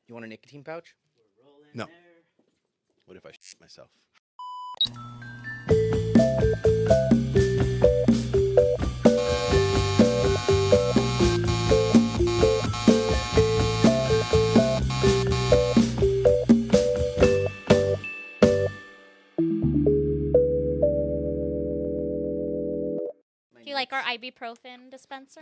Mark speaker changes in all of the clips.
Speaker 1: You want a nicotine pouch?
Speaker 2: No. What if I shit myself?
Speaker 3: Do you like our ibuprofen dispenser?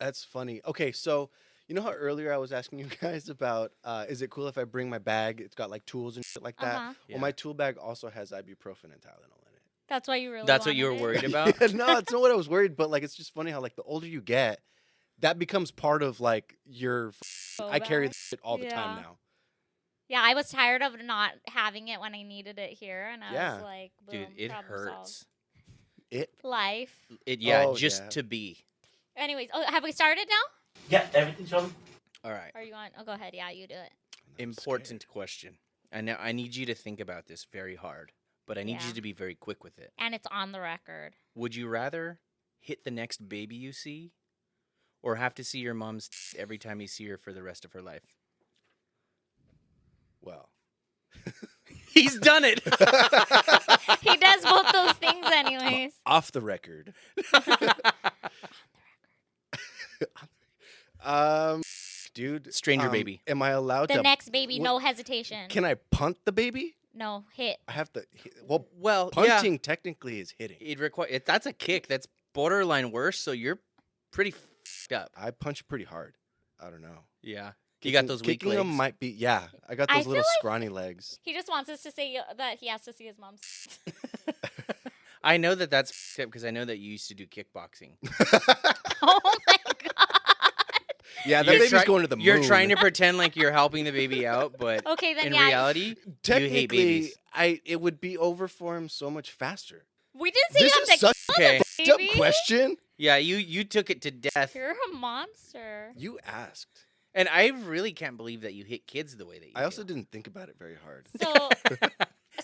Speaker 2: That's funny. Okay, so you know how earlier I was asking you guys about is it cool if I bring my bag? It's got like tools and shit like that.
Speaker 3: Uh-huh.
Speaker 2: Well, my tool bag also has ibuprofen and Tylenol in it.
Speaker 3: That's why you really
Speaker 1: That's what you were
Speaker 3: wanted
Speaker 1: worried
Speaker 3: it?
Speaker 1: about?
Speaker 2: Yeah, no, it's not what I was worried, but like it's just funny how like the older you get, that becomes part of like your. I carry
Speaker 3: bag?
Speaker 2: this shit all the time
Speaker 3: Yeah.
Speaker 2: now.
Speaker 3: Yeah, I was tired of not having it when I needed it here, and I
Speaker 2: Yeah.
Speaker 3: was like, boom,
Speaker 1: Dude, it
Speaker 3: problem solved.
Speaker 1: hurts.
Speaker 3: Life.
Speaker 2: Oh,
Speaker 1: Just
Speaker 2: yeah.
Speaker 1: to be.
Speaker 3: Anyways, have we started now?
Speaker 4: Yeah, everything's on.
Speaker 1: All right.
Speaker 3: Or you want? Oh, go ahead. Yeah, you do it.
Speaker 1: Important question. And now I need you to think about this very hard, but I need
Speaker 3: Yeah.
Speaker 1: you to be very quick with it.
Speaker 3: And it's on the record.
Speaker 1: Would you rather hit the next baby you see or have to see your mom's every time you see her for the rest of her life?
Speaker 2: Well.
Speaker 1: He's done it.
Speaker 3: He does both those things anyways.
Speaker 2: Off the record. Dude.
Speaker 1: Stranger baby.
Speaker 2: Am I allowed
Speaker 3: The
Speaker 2: to?
Speaker 3: next baby,
Speaker 2: what-
Speaker 3: no hesitation.
Speaker 2: Can I punt the baby?
Speaker 3: No, hit.
Speaker 2: I have to. Well,
Speaker 1: Well,
Speaker 2: punting technically is hitting.
Speaker 1: That's a kick. That's borderline worse. So you're pretty f***ed up.
Speaker 2: I punch pretty hard. I don't know.
Speaker 1: Yeah. You got those weak
Speaker 2: kicking
Speaker 1: legs.
Speaker 2: them might be. Yeah, I got
Speaker 3: I
Speaker 2: those
Speaker 3: feel
Speaker 2: little
Speaker 3: like-
Speaker 2: scrawny legs.
Speaker 3: He just wants us to say that he has to see his mom's.
Speaker 1: I know that that's f***ed up because I know that you used to do kickboxing.
Speaker 3: Oh my god.
Speaker 2: Yeah, that
Speaker 1: You're
Speaker 2: baby's
Speaker 1: try-
Speaker 2: going to the moon.
Speaker 1: You're trying to pretend like you're helping the baby out, but
Speaker 3: Okay, then
Speaker 1: in
Speaker 3: yeah.
Speaker 1: reality, you hate
Speaker 2: Technically,
Speaker 1: babies.
Speaker 2: it would be over for him so much faster.
Speaker 3: We didn't say
Speaker 2: This
Speaker 3: you have
Speaker 2: is
Speaker 3: to
Speaker 2: such
Speaker 3: kill
Speaker 1: Okay.
Speaker 2: a
Speaker 3: the
Speaker 2: fucked up
Speaker 3: baby.
Speaker 2: question.
Speaker 1: Yeah, you took it to death.
Speaker 3: You're a monster.
Speaker 2: You asked.
Speaker 1: And I really can't believe that you hit kids the way that you
Speaker 2: I also
Speaker 1: do.
Speaker 2: didn't think about it very hard.
Speaker 3: So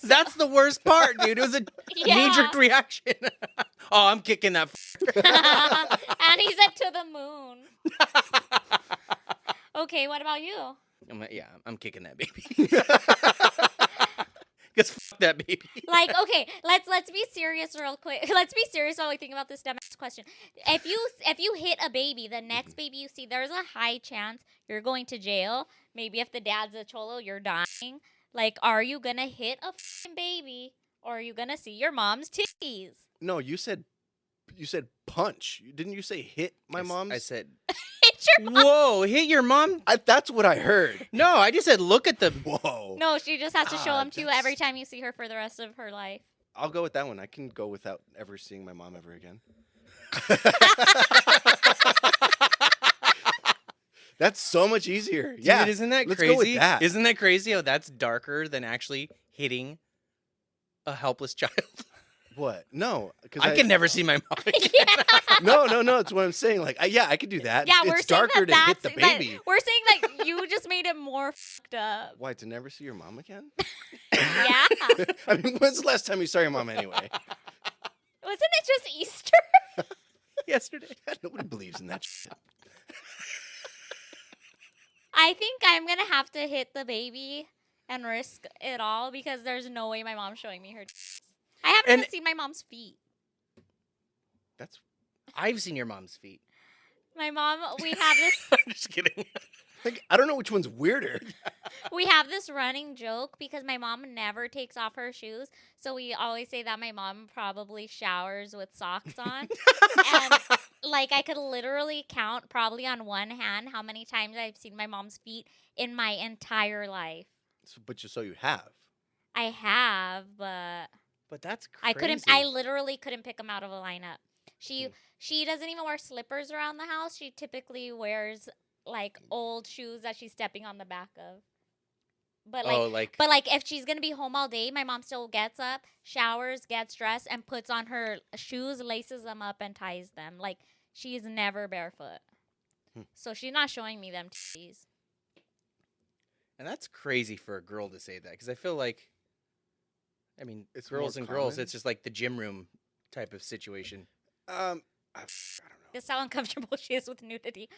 Speaker 1: That's the worst part, dude. It was a
Speaker 3: Yeah.
Speaker 1: knee-jerk reaction. Oh, I'm kicking that.
Speaker 3: and he said to the moon. Okay, what about you?
Speaker 1: I'm kicking that baby. Because fuck that baby.
Speaker 3: Like, okay, let's be serious real quick. Let's be serious while we think about this dumbass question. If you hit a baby, the next baby you see, there's a high chance you're going to jail. Maybe if the dad's a cholo, you're dying. Like, are you gonna hit a fucking baby, or are you gonna see your mom's titties?
Speaker 2: No, you said punch. Didn't you say hit my mom's?
Speaker 1: I said,
Speaker 3: Hit your mom.
Speaker 1: whoa, hit your mom?
Speaker 2: That's what I heard.
Speaker 1: No, I just said look at the.
Speaker 2: Whoa.
Speaker 3: No, she just has to show
Speaker 2: Ah,
Speaker 3: them to you
Speaker 2: that's-
Speaker 3: every time you see her for the rest of her life.
Speaker 2: I'll go with that one. I can go without ever seeing my mom ever again. That's so much easier.
Speaker 1: Dude,
Speaker 2: Yeah.
Speaker 1: isn't that
Speaker 2: let's
Speaker 1: crazy?
Speaker 2: go with that.
Speaker 1: Isn't that crazy how that's darker than actually hitting a helpless child?
Speaker 2: What? No, because
Speaker 1: I can never see my mom again.
Speaker 3: Yeah.
Speaker 2: No. It's what I'm saying. Like, I could do that.
Speaker 3: Yeah, we're
Speaker 2: it's
Speaker 3: saying
Speaker 2: darker
Speaker 3: that
Speaker 2: to hit the
Speaker 3: that's
Speaker 2: baby.
Speaker 3: that, we're saying that you just made it more fucked up.
Speaker 2: Why, to never see your mom again?
Speaker 3: Yeah.
Speaker 2: I mean, when's the last time you saw your mom anyway?
Speaker 3: Wasn't it just Easter?
Speaker 1: Yesterday.
Speaker 2: Nobody believes in that shit.
Speaker 3: I think I'm gonna have to hit the baby and risk it all because there's no way my mom's showing me her. I haven't
Speaker 1: And-
Speaker 3: even seen my mom's feet.
Speaker 2: That's
Speaker 1: I've seen your mom's feet.
Speaker 3: My mom, we have this
Speaker 1: I'm just kidding.
Speaker 2: like, I don't know which one's weirder.
Speaker 3: running joke because my mom never takes off her shoes, so we always say that my mom probably showers with socks on. And like I could literally count probably on one hand how many times I've seen my mom's feet in my entire life.
Speaker 2: So you have.
Speaker 3: I have, but
Speaker 1: But that's crazy.
Speaker 3: I literally couldn't pick them out of a lineup. She doesn't even wear slippers around the house. She typically wears like old shoes that she's stepping on the back of. But like if she's gonna be home all day, my mom still gets up, showers, gets dressed, and puts on her shoes, laces them up, and ties them. Like she's never barefoot. So she's not showing me them titties.
Speaker 1: And that's crazy for a girl to say that because I feel like, I mean,
Speaker 2: It's
Speaker 1: girls
Speaker 2: more
Speaker 1: and girls,
Speaker 2: common.
Speaker 1: it's just like the gym room type of situation.
Speaker 2: I don't know.
Speaker 3: This is how uncomfortable she is with nudity.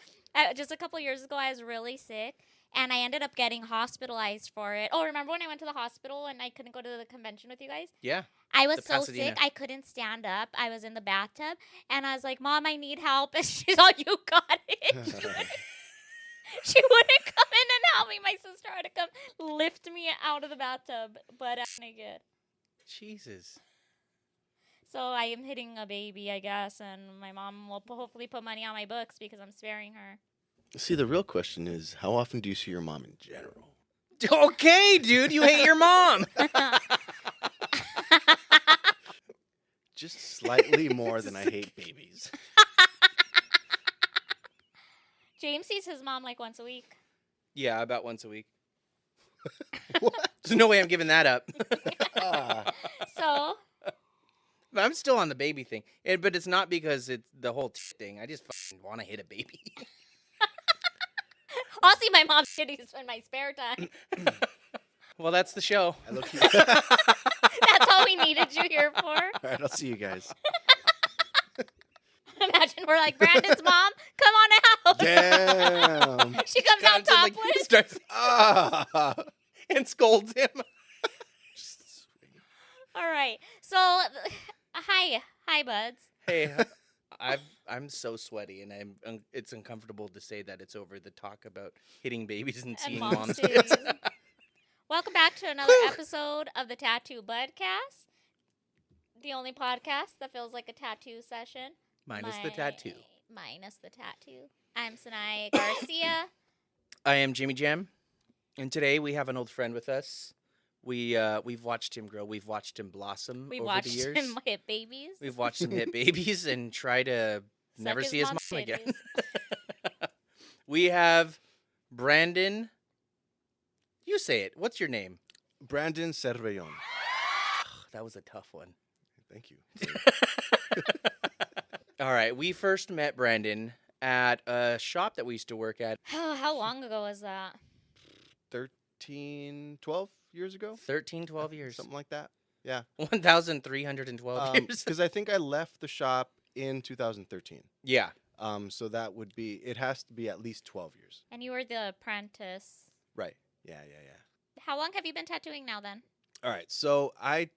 Speaker 3: Just a couple years ago, I was really sick, and I ended up getting hospitalized for it. Oh, remember when I went to the hospital and I couldn't go to the convention with you guys?
Speaker 1: Yeah.
Speaker 3: I was
Speaker 1: The
Speaker 3: so
Speaker 1: Pasadena.
Speaker 3: sick, I couldn't stand up. I was in the bathtub, and I was like, Mom, I need help. And she's all, you got it. She wouldn't come in and help me. My sister had to come lift me out of the bathtub, but I'm naked.
Speaker 1: Jesus.
Speaker 3: So I am hitting a baby, I guess, and my mom will hopefully put money on my books because I'm sparing her.
Speaker 2: See, the real question is, how often do you see your mom in general?
Speaker 1: Okay, dude, you hate your mom.
Speaker 2: Just slightly more than I hate babies.
Speaker 3: James sees his mom like once a week.
Speaker 1: Yeah, about once a week.
Speaker 2: What?
Speaker 1: There's no way I'm giving that up.
Speaker 3: So,
Speaker 1: But I'm still on the baby thing. But it's not because it's the whole thing. I just fucking want to hit a baby.
Speaker 3: I'll see my mom's titties in my spare time.
Speaker 1: Well, that's the show.
Speaker 2: I look
Speaker 3: That's all we needed you here for.
Speaker 2: All right, I'll see you guys.
Speaker 3: Imagine we're like, Brandon's mom, come on out.
Speaker 2: Damn.
Speaker 3: She comes out
Speaker 1: Just, like,
Speaker 3: topless.
Speaker 1: starts
Speaker 2: Ah.
Speaker 1: and scolds him.
Speaker 3: All right. So, hi, buds.
Speaker 1: Hey, I'm so sweaty, and it's uncomfortable to say that it's over the talk about hitting babies and seeing
Speaker 3: mom's
Speaker 1: moms.
Speaker 3: titties. Welcome back to another episode of the Tattoo Budcast, the only podcast that feels like a tattoo session.
Speaker 1: Minus the tattoo.
Speaker 3: Minus the tattoo. I'm Sinai Garcia.
Speaker 1: I am Jimmy Jam, and today we have an old friend with us. We've watched him grow. We've watched him blossom
Speaker 3: We
Speaker 1: over
Speaker 3: watched
Speaker 1: the years.
Speaker 3: him hit babies.
Speaker 1: We've watched him hit babies and try to
Speaker 3: Suck
Speaker 1: never
Speaker 3: his
Speaker 1: see his mom
Speaker 3: mom's
Speaker 1: again.
Speaker 3: titties.
Speaker 1: We have Brandon. You say it. What's your name?
Speaker 2: Brandon Servellon.
Speaker 1: That was a tough one.
Speaker 2: Thank you.
Speaker 1: All right. We first met Brandon at a shop that we used to work at
Speaker 3: How long ago was that?
Speaker 2: 13, 12 years ago?
Speaker 1: 13, 12 years.
Speaker 2: Something like that. Yeah.
Speaker 1: 1,312 years.
Speaker 2: Because I think I left the shop in 2013.
Speaker 1: Yeah.
Speaker 2: So that would be, it has to be at least 12 years.
Speaker 3: And you were the apprentice.
Speaker 2: Right. Yeah.
Speaker 3: How long have you been tattooing now then?
Speaker 2: All right. So I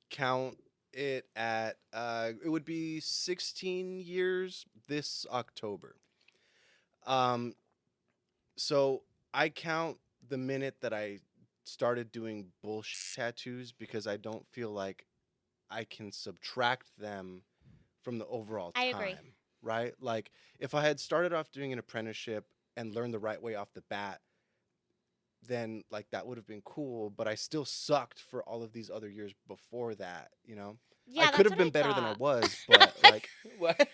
Speaker 2: count it at, it would be 16 years this October. So I count the minute that I started doing bullshit tattoos because I don't feel like I can subtract them from the overall time.
Speaker 3: I agree.
Speaker 2: Right? Like if I had started off doing an apprenticeship and learned the right way off the bat, then like that would have been cool, but I still sucked for all of these other years before that, you know?
Speaker 3: Yeah,
Speaker 2: I
Speaker 3: that's
Speaker 2: could have
Speaker 3: what
Speaker 2: been better than I
Speaker 3: thought.
Speaker 2: was, but like
Speaker 1: What?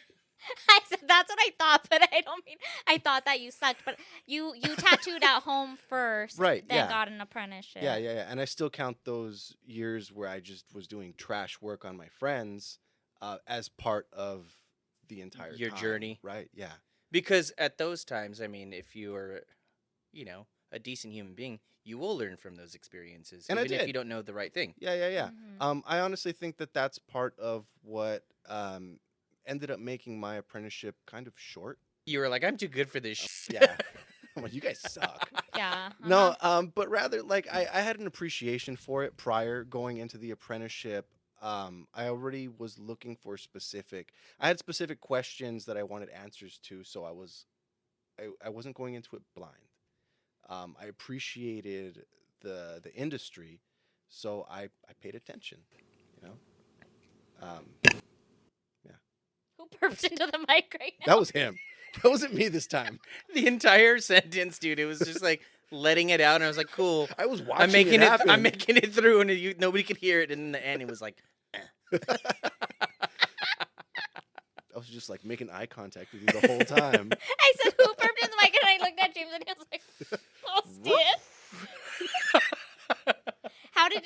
Speaker 3: I said that's what I thought, but I don't mean I thought that you sucked. But you tattooed at home first,
Speaker 2: Right,
Speaker 3: Then
Speaker 2: yeah.
Speaker 3: got an apprenticeship.
Speaker 2: yeah. And I still count those years where I just was doing trash work on my friends as part of the entire
Speaker 1: Your
Speaker 2: time,
Speaker 1: journey.
Speaker 2: right? Yeah.
Speaker 1: Because at those times, I mean, if you are, a decent human being, you will learn from those experiences,
Speaker 2: And I
Speaker 1: even if
Speaker 2: did.
Speaker 1: you don't know the right thing.
Speaker 2: Yeah.
Speaker 3: Mhm.
Speaker 2: I honestly think that that's part of what ended up making my apprenticeship kind of short.
Speaker 1: You were like, I'm too good for this shit.
Speaker 2: Yeah. I'm like, you guys suck.
Speaker 3: Yeah.
Speaker 2: No, but rather like I had an appreciation for it prior going into the apprenticeship. I already was looking for I had specific questions that I wanted answers to, so I wasn't going into it blind. I appreciated the industry, so I paid attention, you know.
Speaker 3: Who burped into the mic right now?
Speaker 2: That was him. That wasn't me this time.
Speaker 1: The entire sentence, dude. It was just like letting it out, and I was like, cool.
Speaker 2: I was watching
Speaker 1: I'm making
Speaker 2: it happen.
Speaker 1: I'm making it through, and nobody could hear it. And in the end, it was like,
Speaker 2: I was just like making eye contact with you the whole time.
Speaker 3: I said who burped in the mic, and I looked at James, and he was like, "I'll stiff." How did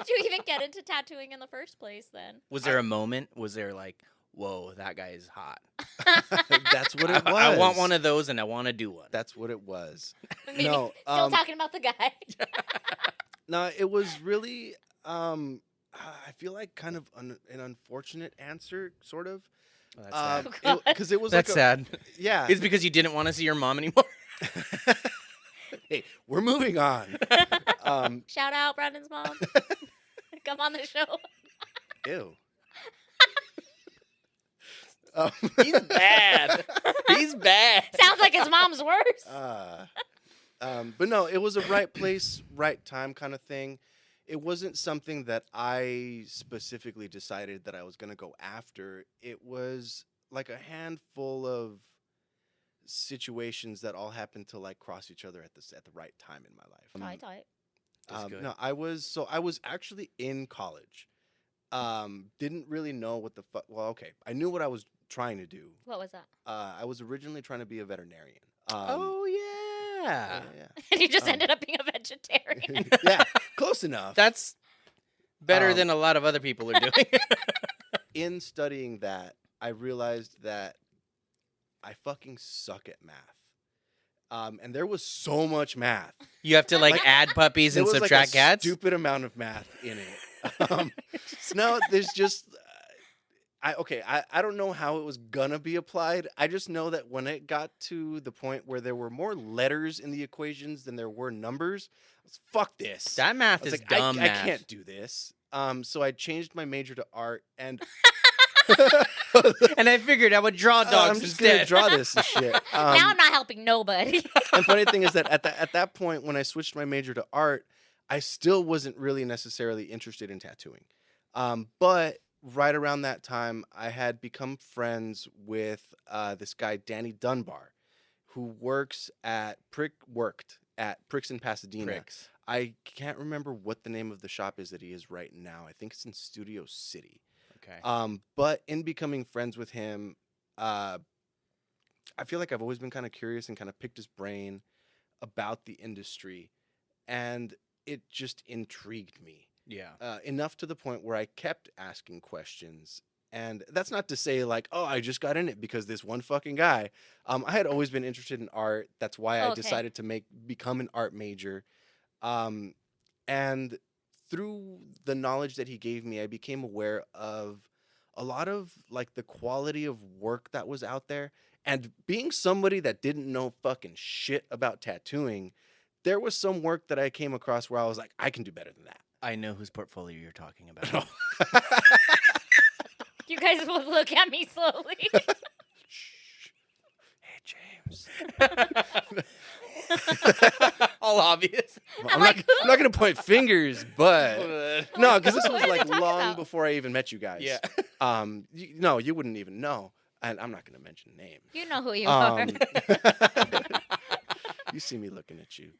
Speaker 3: you even get into tattooing in the first place? Then
Speaker 1: was there a moment? Was there like, whoa, that guy is hot.
Speaker 2: That's what it was.
Speaker 1: I want one of those, and I want to do one.
Speaker 2: That's what it was.
Speaker 3: Maybe
Speaker 2: No,
Speaker 3: still talking about the guy.
Speaker 2: No, it was really. I feel like kind of an unfortunate answer, sort of.
Speaker 1: Oh, that's sad.
Speaker 3: God.
Speaker 2: Because it was
Speaker 1: That's
Speaker 2: like
Speaker 1: sad.
Speaker 2: yeah.
Speaker 1: It's because you didn't want to see your mom anymore.
Speaker 2: Hey, we're moving on.
Speaker 3: Shout out Brandon's mom. Come on the show.
Speaker 2: Ew.
Speaker 1: He's bad. He's bad.
Speaker 3: Sounds like his mom's worse.
Speaker 2: But no, it was a right place, right time kind of thing. It wasn't something that I specifically decided that I was going to go after. It was like a handful of situations that all happened to like cross each other at the right time in my life.
Speaker 3: Tight.
Speaker 1: That's good.
Speaker 2: No, I was actually in college. Didn't really know what the fuck. Well, okay, I knew what I was trying to do.
Speaker 3: What was that?
Speaker 2: I was originally trying to be a veterinarian.
Speaker 1: Oh yeah.
Speaker 3: And you just ended up being a vegetarian.
Speaker 2: Yeah, close enough.
Speaker 1: That's better than a lot of other people are doing.
Speaker 2: In studying that, I realized that I fucking suck at math. And there was so much math.
Speaker 1: You have to like add puppies
Speaker 2: There
Speaker 1: and
Speaker 2: was
Speaker 1: subtract
Speaker 2: like a
Speaker 1: cats.
Speaker 2: stupid amount of math in it. No, there's just I don't know how it was gonna be applied. I just know that when it got to the point where there were more letters in the equations than there were numbers, I was fuck this.
Speaker 1: That math
Speaker 2: I was
Speaker 1: is
Speaker 2: like,
Speaker 1: dumb
Speaker 2: I
Speaker 1: math.
Speaker 2: can't do this. So I changed my major to art, and
Speaker 1: And I figured I would draw dogs
Speaker 2: I'm just
Speaker 1: instead.
Speaker 2: gonna draw this and shit.
Speaker 3: Now I'm not helping nobody.
Speaker 2: And funny thing is that at that point, when I switched my major to art, I still wasn't really necessarily interested in tattooing. But right around that time, I had become friends with this guy, Danny Dunbar, who worked at Pricks in Pasadena.
Speaker 1: Pricks.
Speaker 2: I can't remember what the name of the shop is that he is right now. I think it's in Studio City.
Speaker 1: Okay.
Speaker 2: But in becoming friends with him, I feel like I've always been kind of curious and kind of picked his brain about the industry, and it just intrigued me.
Speaker 1: Yeah.
Speaker 2: Enough to the point where I kept asking questions. And that's not to say like, oh, I just got in it because this one fucking guy. I had always been interested in art. That's why I decided to become an art major. And through the knowledge that he gave me, I became aware of a lot of like the quality of work that was out there. And being somebody that didn't know fucking shit about tattooing, there was some work that I came across where I was like, I can do better than that.
Speaker 1: I know whose portfolio you're talking about.
Speaker 3: You guys both look at me slowly.
Speaker 2: Hey, James.
Speaker 1: All obvious.
Speaker 2: I'm not going to point fingers, but no, because this was
Speaker 3: What are
Speaker 2: like
Speaker 3: you talking
Speaker 2: long
Speaker 3: about?
Speaker 2: before I even met you guys.
Speaker 1: Yeah.
Speaker 2: No, you wouldn't even know. And I'm not going to mention names.
Speaker 3: You know who you are.
Speaker 2: You see me looking at you.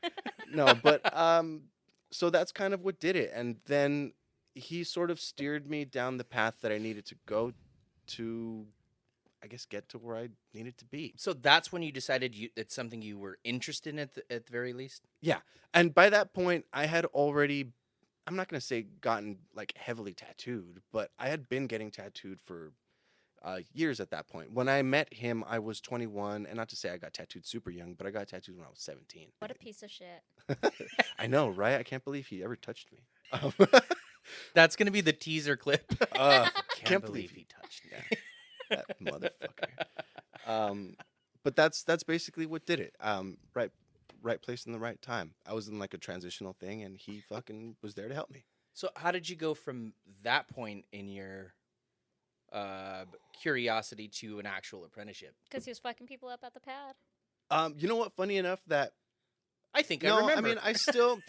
Speaker 2: No, but so that's kind of what did it. And then he sort of steered me down the path that I needed to go to, I guess, get to where I needed to be.
Speaker 1: So that's when you decided it's something you were interested in at the very least?
Speaker 2: Yeah. And by that point, I had already, I'm not going to say gotten like heavily tattooed, but I had been getting tattooed for years at that point. When I met him, I was 21, and not to say I got tattooed super young, but I got tattooed when I was 17.
Speaker 3: What a piece of shit.
Speaker 2: I know, right? I can't believe he ever touched me.
Speaker 1: That's going to be the teaser clip.
Speaker 2: Can't believe
Speaker 1: he touched me.
Speaker 2: That motherfucker. But that's basically what did it. Right place in the right time. I was in like a transitional thing, and he fucking was there to help me.
Speaker 1: So how did you go from that point in your curiosity to an actual apprenticeship?
Speaker 3: Because he was fucking people up at the pad.
Speaker 2: You know what? Funny enough that
Speaker 1: I think I
Speaker 2: no,
Speaker 1: remember.
Speaker 2: I mean I still.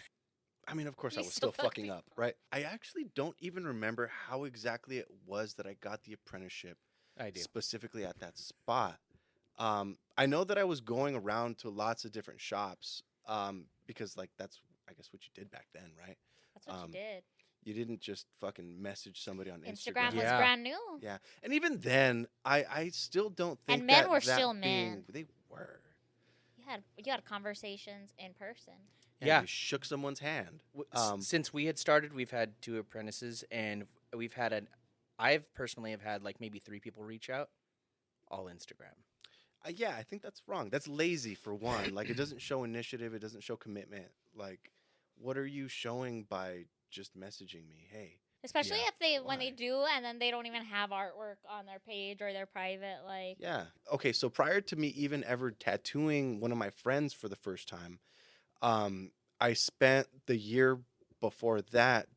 Speaker 2: I mean, of course, I
Speaker 3: You
Speaker 2: was
Speaker 3: still
Speaker 2: still
Speaker 3: fuck
Speaker 2: fucking up,
Speaker 3: people.
Speaker 2: right? I actually don't even remember how exactly it was that I got the apprenticeship
Speaker 1: I do.
Speaker 2: specifically at that spot. I know that I was going around to lots of different shops because, like, that's, I guess, what you did back then, right?
Speaker 3: That's what you did.
Speaker 2: You didn't just fucking message somebody on
Speaker 3: Instagram
Speaker 2: Instagram.
Speaker 3: was
Speaker 1: Yeah.
Speaker 3: brand new.
Speaker 2: Yeah, and even then, I still don't think
Speaker 3: And men
Speaker 2: that
Speaker 3: were
Speaker 2: that
Speaker 3: still
Speaker 2: being-
Speaker 3: men.
Speaker 2: They were.
Speaker 3: You had conversations in person.
Speaker 1: Yeah.
Speaker 2: You shook someone's hand.
Speaker 1: Since we had started, we've had 2 apprentices, and we've had I've personally have had like maybe 3 people reach out, all Instagram.
Speaker 2: Yeah, I think that's wrong. That's lazy for one. Like, it doesn't show initiative. It doesn't show commitment. Like, what are you showing by just messaging me? Hey.
Speaker 3: Especially
Speaker 1: Yeah.
Speaker 3: when they
Speaker 2: Why?
Speaker 3: do and then they don't even have artwork on their page or their private, like.
Speaker 2: Yeah. Okay, so prior to me even ever tattooing one of my friends for the first time, I spent the year before that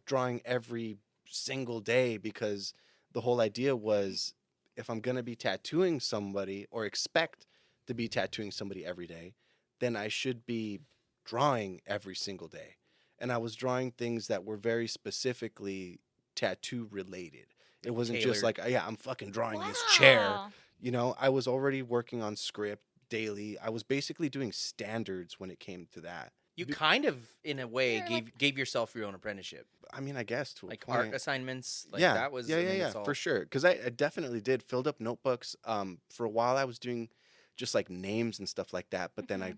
Speaker 2: drawing every single day because the whole idea was if I'm going to be tattooing somebody or expect to be tattooing somebody every day, then I should be drawing every single day. And I was drawing things that were very specifically tattoo related. It wasn't just
Speaker 1: Tailored.
Speaker 2: like, yeah, I'm fucking drawing this chair.
Speaker 3: Wow.
Speaker 2: You know, I was already working on script daily. I was basically doing standards when it came to that.
Speaker 1: You kind of, in a way,
Speaker 3: You're
Speaker 1: gave yourself your own apprenticeship.
Speaker 2: I mean, I guess to a
Speaker 1: Like
Speaker 2: point.
Speaker 1: art assignments. Like
Speaker 2: yeah,
Speaker 1: that was
Speaker 2: yeah,
Speaker 1: I
Speaker 2: yeah,
Speaker 1: mean,
Speaker 2: yeah,
Speaker 1: it's all-
Speaker 2: for sure. Because I definitely did filled up notebooks. For a while I was doing just like names and stuff like that, but then I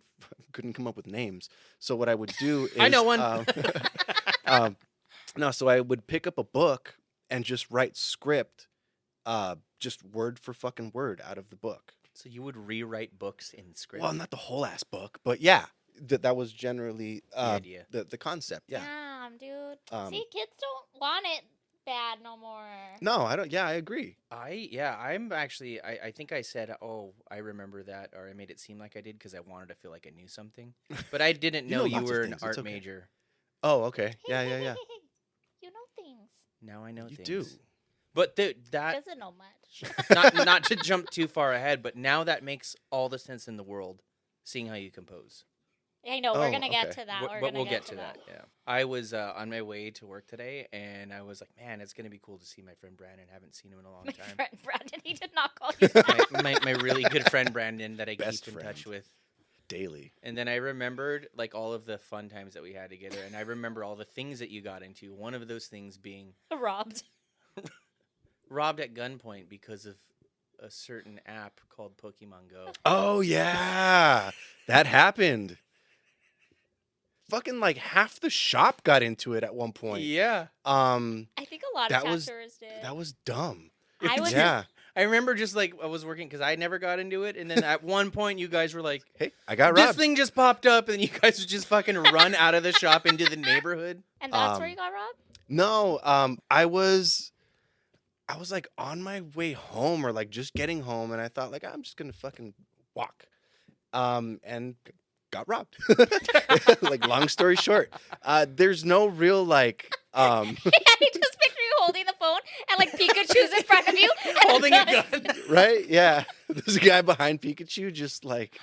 Speaker 2: couldn't come up with names. So what I would do is
Speaker 1: I know one.
Speaker 2: No, so I would pick up a book and just write script, just word for fucking word out of the book.
Speaker 1: So you would rewrite books in script.
Speaker 2: Well, not the whole ass book, but yeah, that was generally
Speaker 1: the idea.
Speaker 2: the concept. Yeah.
Speaker 3: Damn, dude.
Speaker 2: Um,
Speaker 3: See, kids don't want it bad no more.
Speaker 2: No, I don't. Yeah, I agree.
Speaker 1: I'm actually I think I said, oh, I remember that, or I made it seem like I did because I wanted to feel like I knew something, but I didn't
Speaker 2: You
Speaker 1: know
Speaker 2: know
Speaker 1: you
Speaker 2: lots of
Speaker 1: were an
Speaker 2: things, it's
Speaker 1: art
Speaker 2: okay.
Speaker 1: major.
Speaker 2: Oh, okay.
Speaker 3: Hey,
Speaker 2: Yeah,
Speaker 3: hey,
Speaker 2: yeah,
Speaker 3: hey,
Speaker 2: yeah.
Speaker 3: hey, hey. You know things.
Speaker 1: Now I know
Speaker 2: You
Speaker 1: things.
Speaker 2: do.
Speaker 1: But that
Speaker 3: Doesn't know much.
Speaker 1: not to jump too far ahead, but now that makes all the sense in the world, seeing how you compose.
Speaker 3: I know we're
Speaker 2: Oh,
Speaker 3: gonna get
Speaker 2: okay.
Speaker 3: to that.
Speaker 1: But
Speaker 3: We're
Speaker 1: we'll
Speaker 3: gonna
Speaker 1: get to that. Yeah. I was on my way to work today, and I was like, man, it's gonna be cool to see my friend Brandon. Haven't seen him in a long
Speaker 3: My
Speaker 1: time.
Speaker 3: friend Brandon, he did not call you that.
Speaker 1: my really good friend Brandon that I
Speaker 2: Best
Speaker 1: keep in touch
Speaker 2: friend.
Speaker 1: with.
Speaker 2: Daily.
Speaker 1: And then I remembered like all of the fun times that we had together, and I remember all the things that you got into. One of those things being
Speaker 3: Robbed.
Speaker 1: robbed at gunpoint because of a certain app called Pokemon Go.
Speaker 2: Oh yeah, that happened. Fucking like half the shop got into it at one point.
Speaker 1: Yeah.
Speaker 2: Um,
Speaker 3: I think a lot
Speaker 2: That
Speaker 3: of
Speaker 2: was-
Speaker 3: tattooers did.
Speaker 2: that was dumb.
Speaker 3: I was
Speaker 2: Yeah.
Speaker 1: I remember just like I was working because I never got into it, and then at one point you guys were like,
Speaker 2: Hey, I got
Speaker 1: "This
Speaker 2: robbed.
Speaker 1: thing just popped up," and you guys would just fucking run out of the shop into the neighborhood.
Speaker 3: and that's where
Speaker 2: um,
Speaker 3: you got robbed?
Speaker 2: No, I was like on my way home or like just getting home, and I thought like I'm just gonna fucking walk, and got robbed. Like long story short, there's no real like
Speaker 3: I just picture you holding the phone and like Pikachu's in front of you. and
Speaker 1: Holding a
Speaker 3: guns.
Speaker 1: gun.
Speaker 2: right? Yeah, there's a guy behind Pikachu, just like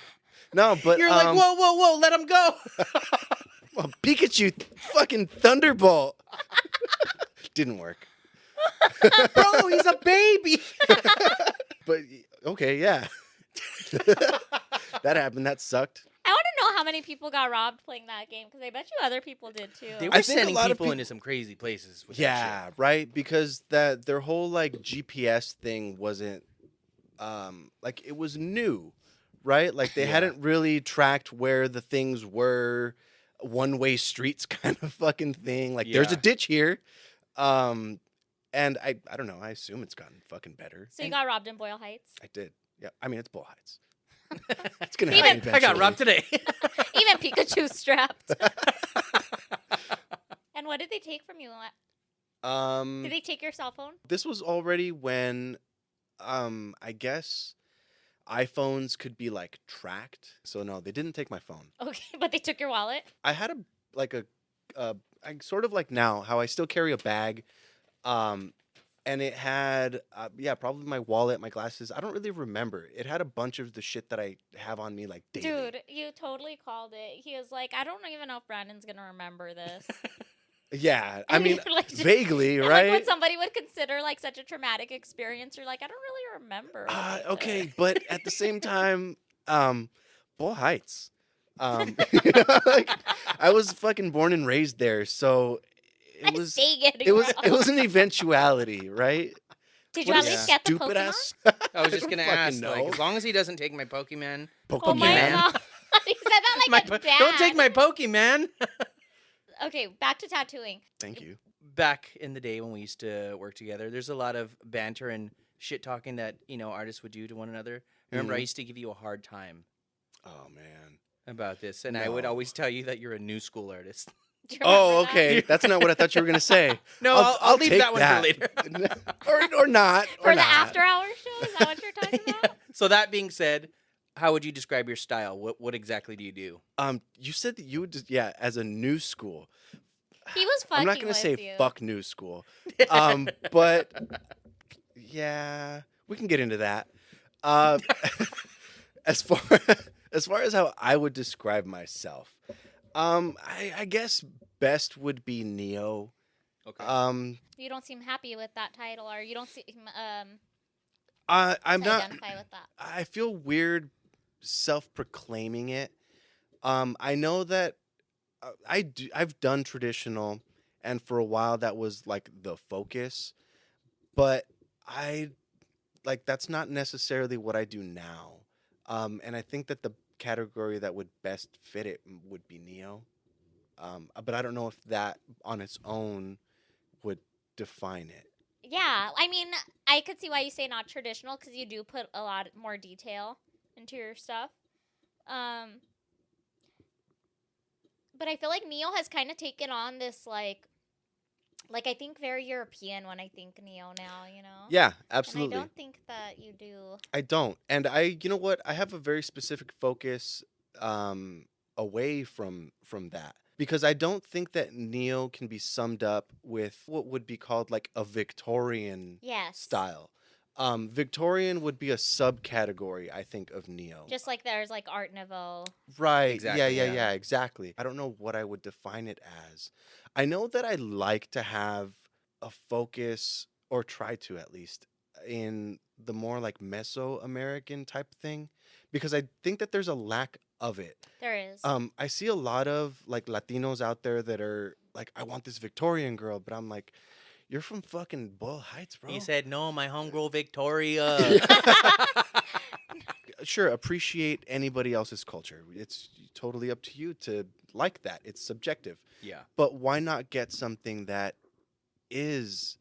Speaker 2: no, but
Speaker 1: You're like, "Whoa, whoa, whoa! Let him go!"
Speaker 2: well, Pikachu, fucking Thunderbolt, didn't work.
Speaker 1: Bro, he's a baby.
Speaker 2: But okay, yeah, that happened. That sucked.
Speaker 3: I want to know how many people got robbed playing that game because I bet you other people did too.
Speaker 1: They
Speaker 2: I
Speaker 1: were
Speaker 2: think a
Speaker 1: sending
Speaker 2: lot of
Speaker 1: people
Speaker 2: peop-
Speaker 1: into some crazy places. With that
Speaker 2: Yeah, right. Because their whole like GPS thing wasn't like it was new, right? Like they
Speaker 1: Yeah.
Speaker 2: hadn't really tracked where the things were, one-way streets kind of fucking thing. Like there's a
Speaker 1: Yeah.
Speaker 2: ditch here, and I don't know. I assume it's gotten fucking better.
Speaker 3: So you
Speaker 1: And-
Speaker 3: got robbed in Boyle Heights?
Speaker 2: I did. Yeah, I mean it's Bull Heights. It's gonna
Speaker 3: Even-
Speaker 2: happen eventually.
Speaker 1: I got robbed today.
Speaker 3: Even Pikachu strapped. And what did they take from you? Did they take your cell phone?
Speaker 2: This was already when I guess iPhones could be like tracked. So no, they didn't take my phone.
Speaker 3: Okay, but they took your wallet.
Speaker 2: I had I sort of like now how I still carry a bag, and it had probably my wallet, my glasses. I don't really remember. It had a bunch of the shit that I have on me like daily.
Speaker 3: Dude, you totally called it. He was like, I don't even know if Brandon's gonna remember this.
Speaker 2: Yeah, I
Speaker 3: And
Speaker 2: mean
Speaker 3: you're like, just-
Speaker 2: vaguely,
Speaker 3: and,
Speaker 2: right?
Speaker 3: Like when somebody would consider like such a traumatic experience, you're like, I don't really remember.
Speaker 2: Okay, but at the same time, Bull Heights. Like, I was fucking born and raised there, so it was it was an eventuality, right?
Speaker 3: Did you
Speaker 2: What
Speaker 3: at
Speaker 2: a
Speaker 3: least get the
Speaker 2: stupid
Speaker 3: Pokemon?
Speaker 2: ass.
Speaker 1: I was just
Speaker 2: don't
Speaker 1: gonna
Speaker 2: fucking
Speaker 1: ask, like,
Speaker 2: know.
Speaker 1: as long as he doesn't take my Pokemon.
Speaker 3: Oh my
Speaker 2: Pokemon.
Speaker 3: god. He said that like a dad.
Speaker 1: Don't take my Pokemon.
Speaker 3: Okay, back to tattooing.
Speaker 2: Thank you.
Speaker 1: Back in the day when we used to work together, there's a lot of banter and shit talking that artists would do to one another. Remember, I
Speaker 2: Mhm.
Speaker 1: used to give you a hard time
Speaker 2: Oh man.
Speaker 1: about this, and I would
Speaker 2: No.
Speaker 1: always tell you that you're a new school artist.
Speaker 3: Do you
Speaker 2: Oh,
Speaker 3: remember that?
Speaker 2: okay. That's not what I thought you were gonna say.
Speaker 1: No, I'll leave that one for later.
Speaker 2: or not.
Speaker 3: For
Speaker 2: or
Speaker 3: the
Speaker 2: not.
Speaker 3: after hour show? Is that what you're talking about?
Speaker 1: So that being said, how would you describe your style? What exactly do you do?
Speaker 2: You said that you would just, yeah, as a new school.
Speaker 3: He was
Speaker 2: I'm not
Speaker 3: fucking
Speaker 2: gonna
Speaker 3: with
Speaker 2: say
Speaker 3: you.
Speaker 2: fuck new school. But yeah, we can get into that. Uh, as far as far as how I would describe myself, I guess best would be Neo.
Speaker 1: Okay.
Speaker 3: You don't seem happy with that title, or you don't seem
Speaker 2: I'm
Speaker 3: to
Speaker 2: not.
Speaker 3: identify with that.
Speaker 2: I feel weird self-proclaiming it. I know that I've done traditional, and for a while that was like the focus, but I like that's not necessarily what I do now. And I think that the category that would best fit it would be Neo. But I don't know if that on its own would define it.
Speaker 3: Yeah, I mean, I could see why you say not traditional, because you do put a lot more detail into your stuff. But I feel like Neo has kind of taken on this like I think very European when I think Neo now, you know?
Speaker 2: Yeah,
Speaker 3: And
Speaker 2: absolutely.
Speaker 3: I don't think that you do.
Speaker 2: I don't. And you know what? I have a very specific focus away from that because I don't think that Neo can be summed up with what would be called like a Victorian
Speaker 3: Yes.
Speaker 2: style. Victorian would be a subcategory, I think, of Neo.
Speaker 3: Just like there's like Art Nouveau.
Speaker 2: Right.
Speaker 1: Exactly,
Speaker 2: Yeah,
Speaker 1: yeah.
Speaker 2: exactly. I don't know what I would define it as. I know that I like to have a focus, or try to at least, in the more like Mesoamerican type thing, because I think that there's a lack of it.
Speaker 3: There is.
Speaker 2: I see a lot of like Latinos out there that are like, I want this Victorian girl, but I'm like, you're from fucking Boyle Heights, bro.
Speaker 1: He said, "No, my homegirl Victoria."
Speaker 2: Sure, appreciate anybody else's culture. It's totally up to you to like that. It's subjective.
Speaker 1: Yeah.
Speaker 2: But why not get something that is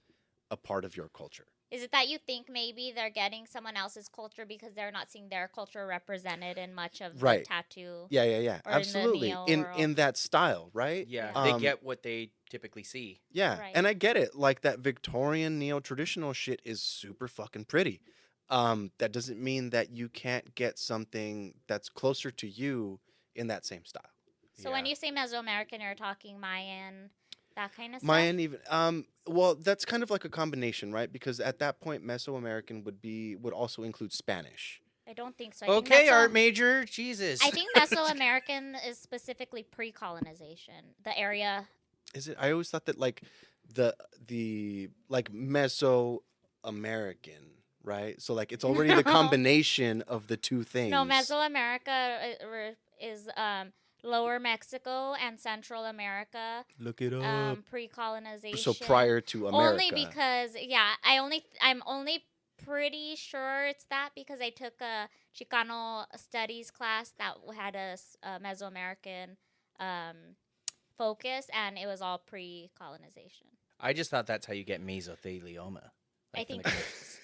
Speaker 2: a part of your culture?
Speaker 3: Is it that you think maybe they're getting someone else's culture because they're not seeing their culture represented in much of
Speaker 2: Right.
Speaker 3: the tattoo?
Speaker 2: Yeah.
Speaker 3: Or in the
Speaker 2: Absolutely.
Speaker 3: neo
Speaker 2: In
Speaker 3: world.
Speaker 2: in that style, right?
Speaker 1: Yeah.
Speaker 3: Yeah.
Speaker 1: They get what they typically see.
Speaker 2: Yeah.
Speaker 3: Right.
Speaker 2: And I get it. Like that Victorian neo-traditional shit is super fucking pretty. That doesn't mean that you can't get something that's closer to you in that same style.
Speaker 3: So when
Speaker 1: Yeah.
Speaker 3: you say Mesoamerican, you're talking Mayan, that kind of stuff?
Speaker 2: Mayan even well, that's kind of like a combination, right? Because at that point Mesoamerican would also include Spanish.
Speaker 3: I don't think so. I think
Speaker 1: Okay, art major. Jesus.
Speaker 3: I think Mesoamerican is specifically pre-colonization. The area.
Speaker 2: Is it? I always thought that like the like Mesoamerican, right? So like it's already the
Speaker 3: No.
Speaker 2: combination of the two things.
Speaker 3: No, Mesoamerica is Lower Mexico and Central America.
Speaker 2: Look it up.
Speaker 3: Pre-colonization.
Speaker 2: So prior to America.
Speaker 3: Only because I'm only pretty sure it's that because I took a Chicano studies class that had a Mesoamerican focus, and it was all pre-colonization.
Speaker 1: I just thought that's how you get mesothelioma.
Speaker 3: I
Speaker 1: from
Speaker 3: think-
Speaker 1: the kids.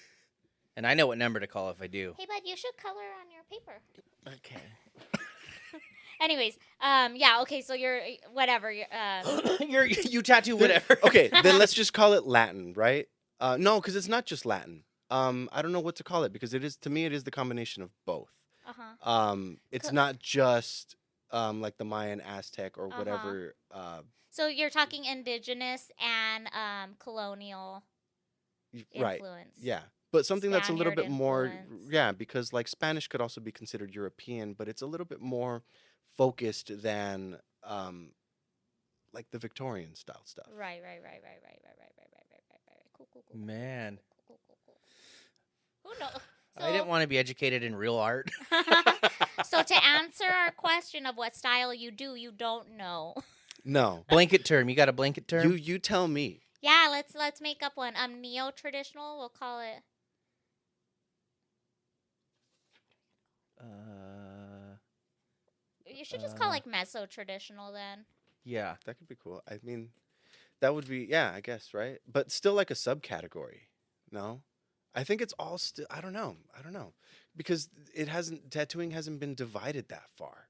Speaker 1: And I know what number to call if I do.
Speaker 3: Hey, bud, you should color on your paper.
Speaker 1: Okay.
Speaker 3: Anyways, yeah, okay, so you're whatever.
Speaker 1: You tattoo whatever.
Speaker 2: Okay, then let's just call it Latin, right? No, because it's not just Latin. I don't know what to call it because it is, to me, it is the combination of both. It's not just like the Mayan, Aztec, or whatever.
Speaker 3: So you're talking indigenous and colonial
Speaker 2: Right.
Speaker 3: influence.
Speaker 2: Yeah. But something that's a little
Speaker 3: Spaniard
Speaker 2: bit more,
Speaker 3: influence.
Speaker 2: yeah, because like Spanish could also be considered European, but it's a little bit more focused than like the Victorian style stuff.
Speaker 3: Right. Cool.
Speaker 1: Man,
Speaker 3: Cool. Who knows?
Speaker 1: I didn't want to be educated in real art.
Speaker 3: So to answer our question of what style you do, you don't know.
Speaker 2: No.
Speaker 1: Blanket term. You got a blanket term?
Speaker 2: You tell me.
Speaker 3: Yeah, let's make up one. Neo-traditional, we'll call it. You should just call like meso-traditional then.
Speaker 1: Yeah.
Speaker 2: That could be cool. I mean, that would be, yeah, I guess, right? But still like a subcategory. No? I think it's all still, I don't know. Because tattooing hasn't been divided that far,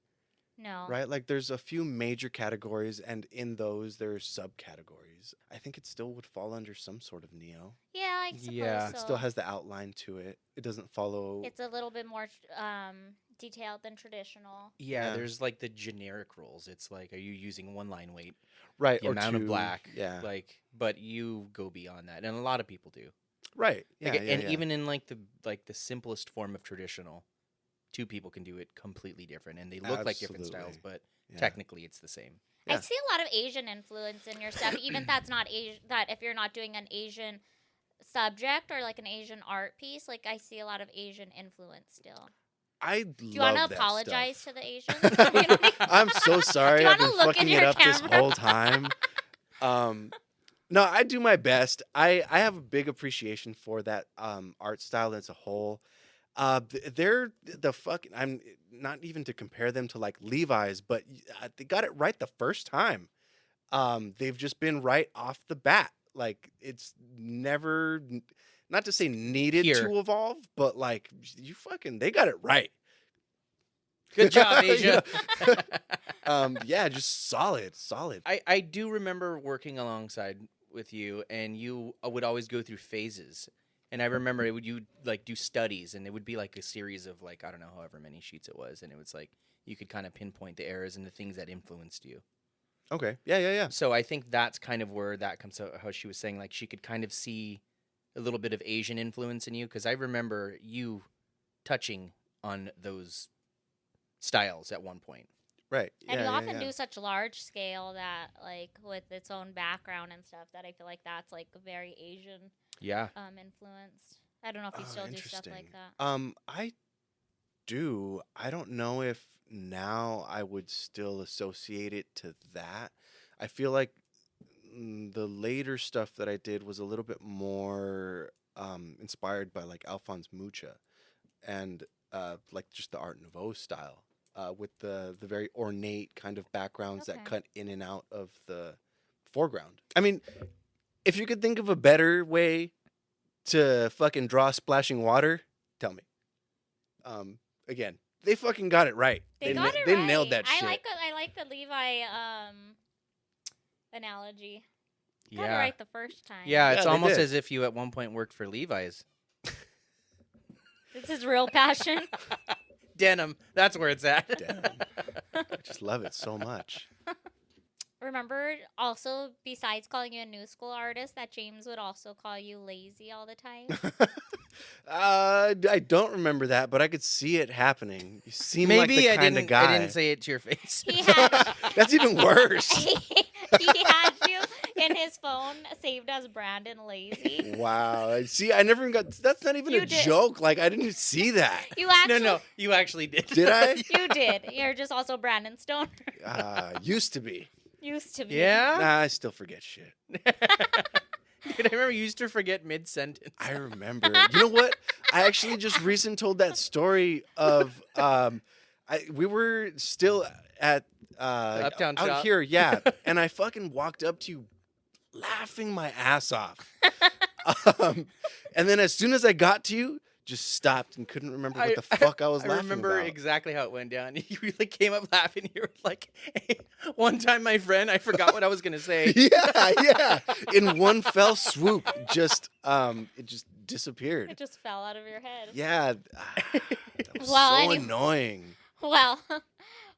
Speaker 3: No.
Speaker 2: right? Like there's a few major categories, and in those there's subcategories. I think it still would fall under some sort of neo.
Speaker 3: Yeah, I suppose
Speaker 1: Yeah.
Speaker 3: so.
Speaker 2: It still has the outline to it. It doesn't follow.
Speaker 3: It's a little bit more detailed than traditional.
Speaker 1: Yeah,
Speaker 2: Yeah.
Speaker 1: there's like the generic rules. It's like, are you using one line weight,
Speaker 2: Right.
Speaker 1: the
Speaker 2: or
Speaker 1: amount of
Speaker 2: two,
Speaker 1: black,
Speaker 2: Yeah.
Speaker 1: like, but you go beyond that, and a lot of people do.
Speaker 2: Right. Yeah.
Speaker 1: Like,
Speaker 2: yeah,
Speaker 1: and
Speaker 2: yeah.
Speaker 1: even in like the simplest form of traditional, two people can do it completely different, and they look like different styles,
Speaker 2: Absolutely.
Speaker 1: but
Speaker 2: Yeah.
Speaker 1: technically it's the same.
Speaker 3: I
Speaker 2: Yeah.
Speaker 3: see a lot of Asian influence in your stuff, even if that's not Asian. That if you're not doing an Asian subject or like an Asian art piece, like I see a lot of Asian influence still.
Speaker 2: I
Speaker 3: Do you want
Speaker 2: love
Speaker 3: to
Speaker 2: that
Speaker 3: apologize
Speaker 2: stuff.
Speaker 3: to the Asians?
Speaker 2: I'm so sorry.
Speaker 3: Do you
Speaker 2: I've
Speaker 3: wanna
Speaker 2: been
Speaker 3: look
Speaker 2: fucking
Speaker 3: in
Speaker 2: it
Speaker 3: your
Speaker 2: up this
Speaker 3: camera?
Speaker 2: whole time. No, I do my best. I have a big appreciation for that art style as a whole. They're the fucking. I'm not even to compare them to like Levi's, but they got it right the first time. They've just been right off the bat. Like it's never, not to say needed
Speaker 1: Here.
Speaker 2: to evolve, but like they got it right.
Speaker 1: Good job,
Speaker 2: You
Speaker 1: Asia.
Speaker 2: Yeah, just solid.
Speaker 1: I do remember working alongside with you, and you would always go through phases. And I remember you like do studies, and it would be like a series of like, I don't know, however many sheets it was, and it was like you could kind of pinpoint the errors and the things that influenced you.
Speaker 2: Okay. Yeah.
Speaker 1: So I think that's kind of where that comes out. How she was saying like she could kind of see a little bit of Asian influence in you, because I remember you touching on those styles at one point.
Speaker 2: Right.
Speaker 3: And
Speaker 2: yeah,
Speaker 3: you often
Speaker 2: yeah.
Speaker 3: do such large scale that, like, with its own background and stuff, that I feel like that's like very Asian
Speaker 1: Yeah.
Speaker 3: influenced. I don't know if you still do stuff like that.
Speaker 2: I do. I don't know if now I would still associate it to that. I feel like the later stuff that I did was a little bit more inspired by like Alphonse Mucha and like just the Art Nouveau style with the very ornate kind of backgrounds that
Speaker 3: Okay.
Speaker 2: cut in and out of the foreground. I mean, if you could think of a better way to fucking draw splashing water, tell me. Again, they fucking got it right.
Speaker 3: They
Speaker 2: na-
Speaker 3: got it
Speaker 2: they
Speaker 3: right.
Speaker 2: nailed that shit.
Speaker 3: I like the Levi analogy. Got it
Speaker 1: Yeah.
Speaker 3: right the first time.
Speaker 1: Yeah,
Speaker 2: Yeah,
Speaker 1: it's
Speaker 2: they
Speaker 1: almost
Speaker 2: did.
Speaker 1: as if you at one point worked for Levi's.
Speaker 3: This is real passion.
Speaker 1: Denim. That's where it's at.
Speaker 2: Denim. I just love it so much.
Speaker 3: Remember, also, besides calling you a new school artist, that James would also call you lazy all the time?
Speaker 2: I don't remember that, but I could see it happening. You seem like
Speaker 1: Maybe
Speaker 2: the
Speaker 1: I
Speaker 2: kind of
Speaker 1: didn't.
Speaker 2: guy.
Speaker 1: I didn't say it to your face.
Speaker 3: He had
Speaker 2: That's even worse.
Speaker 3: he had you in his phone saved as Brandon Lazy.
Speaker 2: Wow. See, I never even got. That's not even
Speaker 3: You
Speaker 2: a
Speaker 3: did.
Speaker 2: joke. Like I didn't see that.
Speaker 3: You actually,
Speaker 1: No, you actually did.
Speaker 2: Did I?
Speaker 3: you did. You're just also Brandon Stone.
Speaker 2: Used to be.
Speaker 3: Used to be.
Speaker 1: Yeah.
Speaker 2: Nah, I still forget shit.
Speaker 1: Dude, I remember you used to forget mid-sentence.
Speaker 2: I remember. You know what? I actually just recently told that story of we were still at
Speaker 1: Uptown
Speaker 2: out
Speaker 1: Shop.
Speaker 2: here, yeah, and I fucking walked up to you laughing my ass off. And then as soon as I got to you, just stopped and couldn't remember what the fuck I was
Speaker 1: I
Speaker 2: laughing
Speaker 1: remember
Speaker 2: about.
Speaker 1: exactly how it went down. You really came up laughing. You were like, hey, one time, my friend, I forgot what I was going to say.
Speaker 2: Yeah. In one fell swoop, just it just disappeared.
Speaker 3: It just fell out of your head.
Speaker 2: Yeah, that was
Speaker 3: Well,
Speaker 2: so
Speaker 3: anyway.
Speaker 2: annoying.
Speaker 3: Well,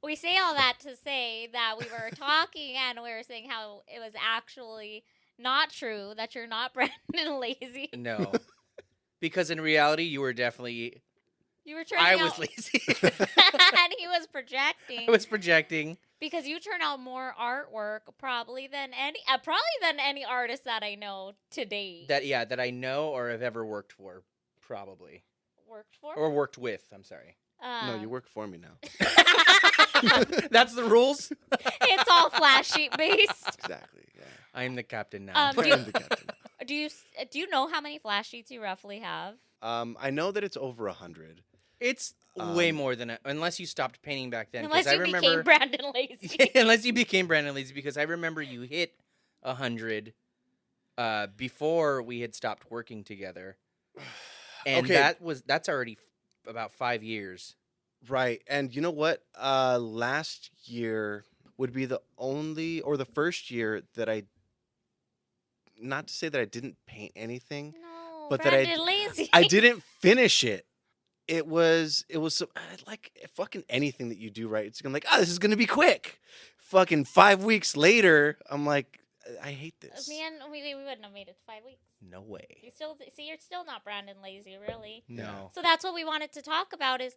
Speaker 3: we say all that to say that we were talking and we were saying how it was actually not true that you're not Brandon Lazy.
Speaker 1: No. Because in reality, you were definitely...
Speaker 3: You were turning
Speaker 1: I
Speaker 3: out,
Speaker 1: was lazy.
Speaker 3: and he was projecting.
Speaker 1: I was projecting.
Speaker 3: Because you turn out more artwork probably than any artist that I know to date.
Speaker 1: That I know or have ever worked for, probably.
Speaker 3: Worked for?
Speaker 1: Or worked with, I'm sorry.
Speaker 2: No, you work for me now.
Speaker 1: That's the rules?
Speaker 3: It's all flash sheet based.
Speaker 2: Exactly. Yeah.
Speaker 1: I'm the captain now.
Speaker 3: Do
Speaker 2: I
Speaker 3: you-
Speaker 2: am the captain.
Speaker 3: Do you know how many flash sheets you roughly have?
Speaker 2: I know that it's over 100.
Speaker 1: It's way more than... unless you stopped painting back then. 'cause
Speaker 3: Unless
Speaker 1: I
Speaker 3: you
Speaker 1: remember,
Speaker 3: became Brandon Lazy.
Speaker 1: unless you became Brandon Lazy, because I remember you hit 100 before we had stopped working together. And
Speaker 2: Okay.
Speaker 1: that's already about 5 years.
Speaker 2: Right. And you know what? Last year would be the only or the first year that not to say that I didn't paint anything,
Speaker 3: No,
Speaker 2: But that I-
Speaker 3: Brandon Lazy.
Speaker 2: I didn't finish it. it was like fucking anything that you do, right? It's gonna like, this is gonna be quick. Fucking 5 weeks later, I'm like, I hate this.
Speaker 3: Man, we wouldn't have made it to 5 weeks.
Speaker 1: No way.
Speaker 3: You're still not Brandon lazy, really.
Speaker 1: No.
Speaker 3: So that's what we wanted to talk about is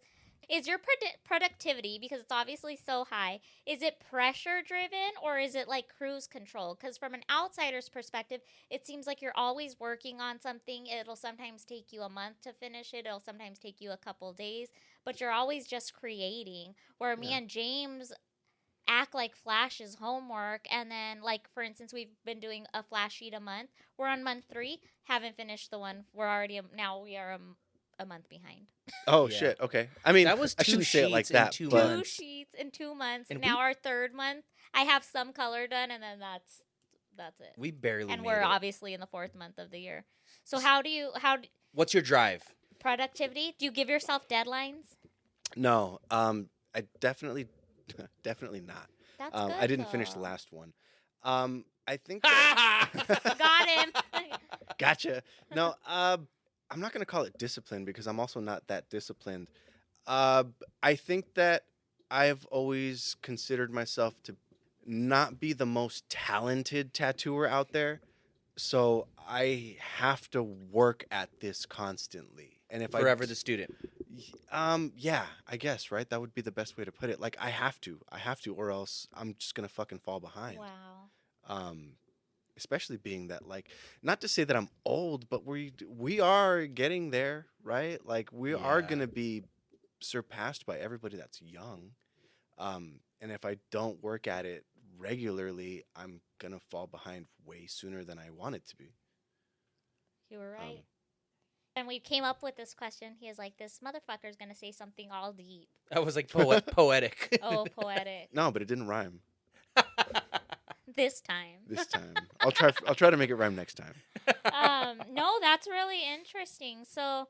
Speaker 3: your productivity, because it's obviously so high, is it pressure driven or is it like cruise control? Because from an outsider's perspective, it seems like you're always working on something. It'll sometimes take you a month to finish it. It'll sometimes take you a couple days, but you're always just creating. Where me and James act like Flash is homework, and then, like, for instance, we've been doing a Flash sheet a month. We're on month 3, haven't finished the one. We're already now we are a month behind.
Speaker 2: Oh
Speaker 1: Yeah.
Speaker 2: shit. Okay. I mean,
Speaker 1: That was
Speaker 2: I
Speaker 1: 2
Speaker 2: shouldn't say it like
Speaker 1: sheets in
Speaker 2: that.
Speaker 1: 2
Speaker 2: but-
Speaker 3: 2
Speaker 1: months.
Speaker 3: sheets in 2 months.
Speaker 1: And
Speaker 3: Now our 3rd month, I have some color done, and then that's it.
Speaker 1: We barely
Speaker 3: And
Speaker 1: made
Speaker 3: we're
Speaker 1: it.
Speaker 3: obviously in the 4th month of the year. So
Speaker 1: What's your drive?
Speaker 3: productivity? Do you give yourself deadlines?
Speaker 2: No. I definitely not.
Speaker 3: That's good.
Speaker 2: I didn't finish the
Speaker 3: though.
Speaker 2: last one. I think. that-
Speaker 3: Got him.
Speaker 2: Gotcha. No. I'm not gonna call it discipline because I'm also not that disciplined. I think that I've always considered myself to not be the most talented tattooer out there, so I have to work at this constantly. And if
Speaker 1: Forever the student.
Speaker 2: yeah, I guess, right? That would be the best way to put it. Like, I have to, or else I'm just gonna fucking fall behind.
Speaker 3: Wow.
Speaker 2: Especially being that, like, not to say that I'm old, but we are getting there, right? Like, we are
Speaker 1: Yeah.
Speaker 2: gonna be surpassed by everybody that's young. And if I don't work at it regularly, I'm gonna fall behind way sooner than I want it to be.
Speaker 3: You were right. And we came up with this question. He was like, this motherfucker's going to say something all deep.
Speaker 1: I was like poetic.
Speaker 3: Oh, poetic.
Speaker 2: No, but it didn't rhyme
Speaker 3: This time.
Speaker 2: this time. I'll try to make it rhyme next time.
Speaker 3: No, that's really interesting. So,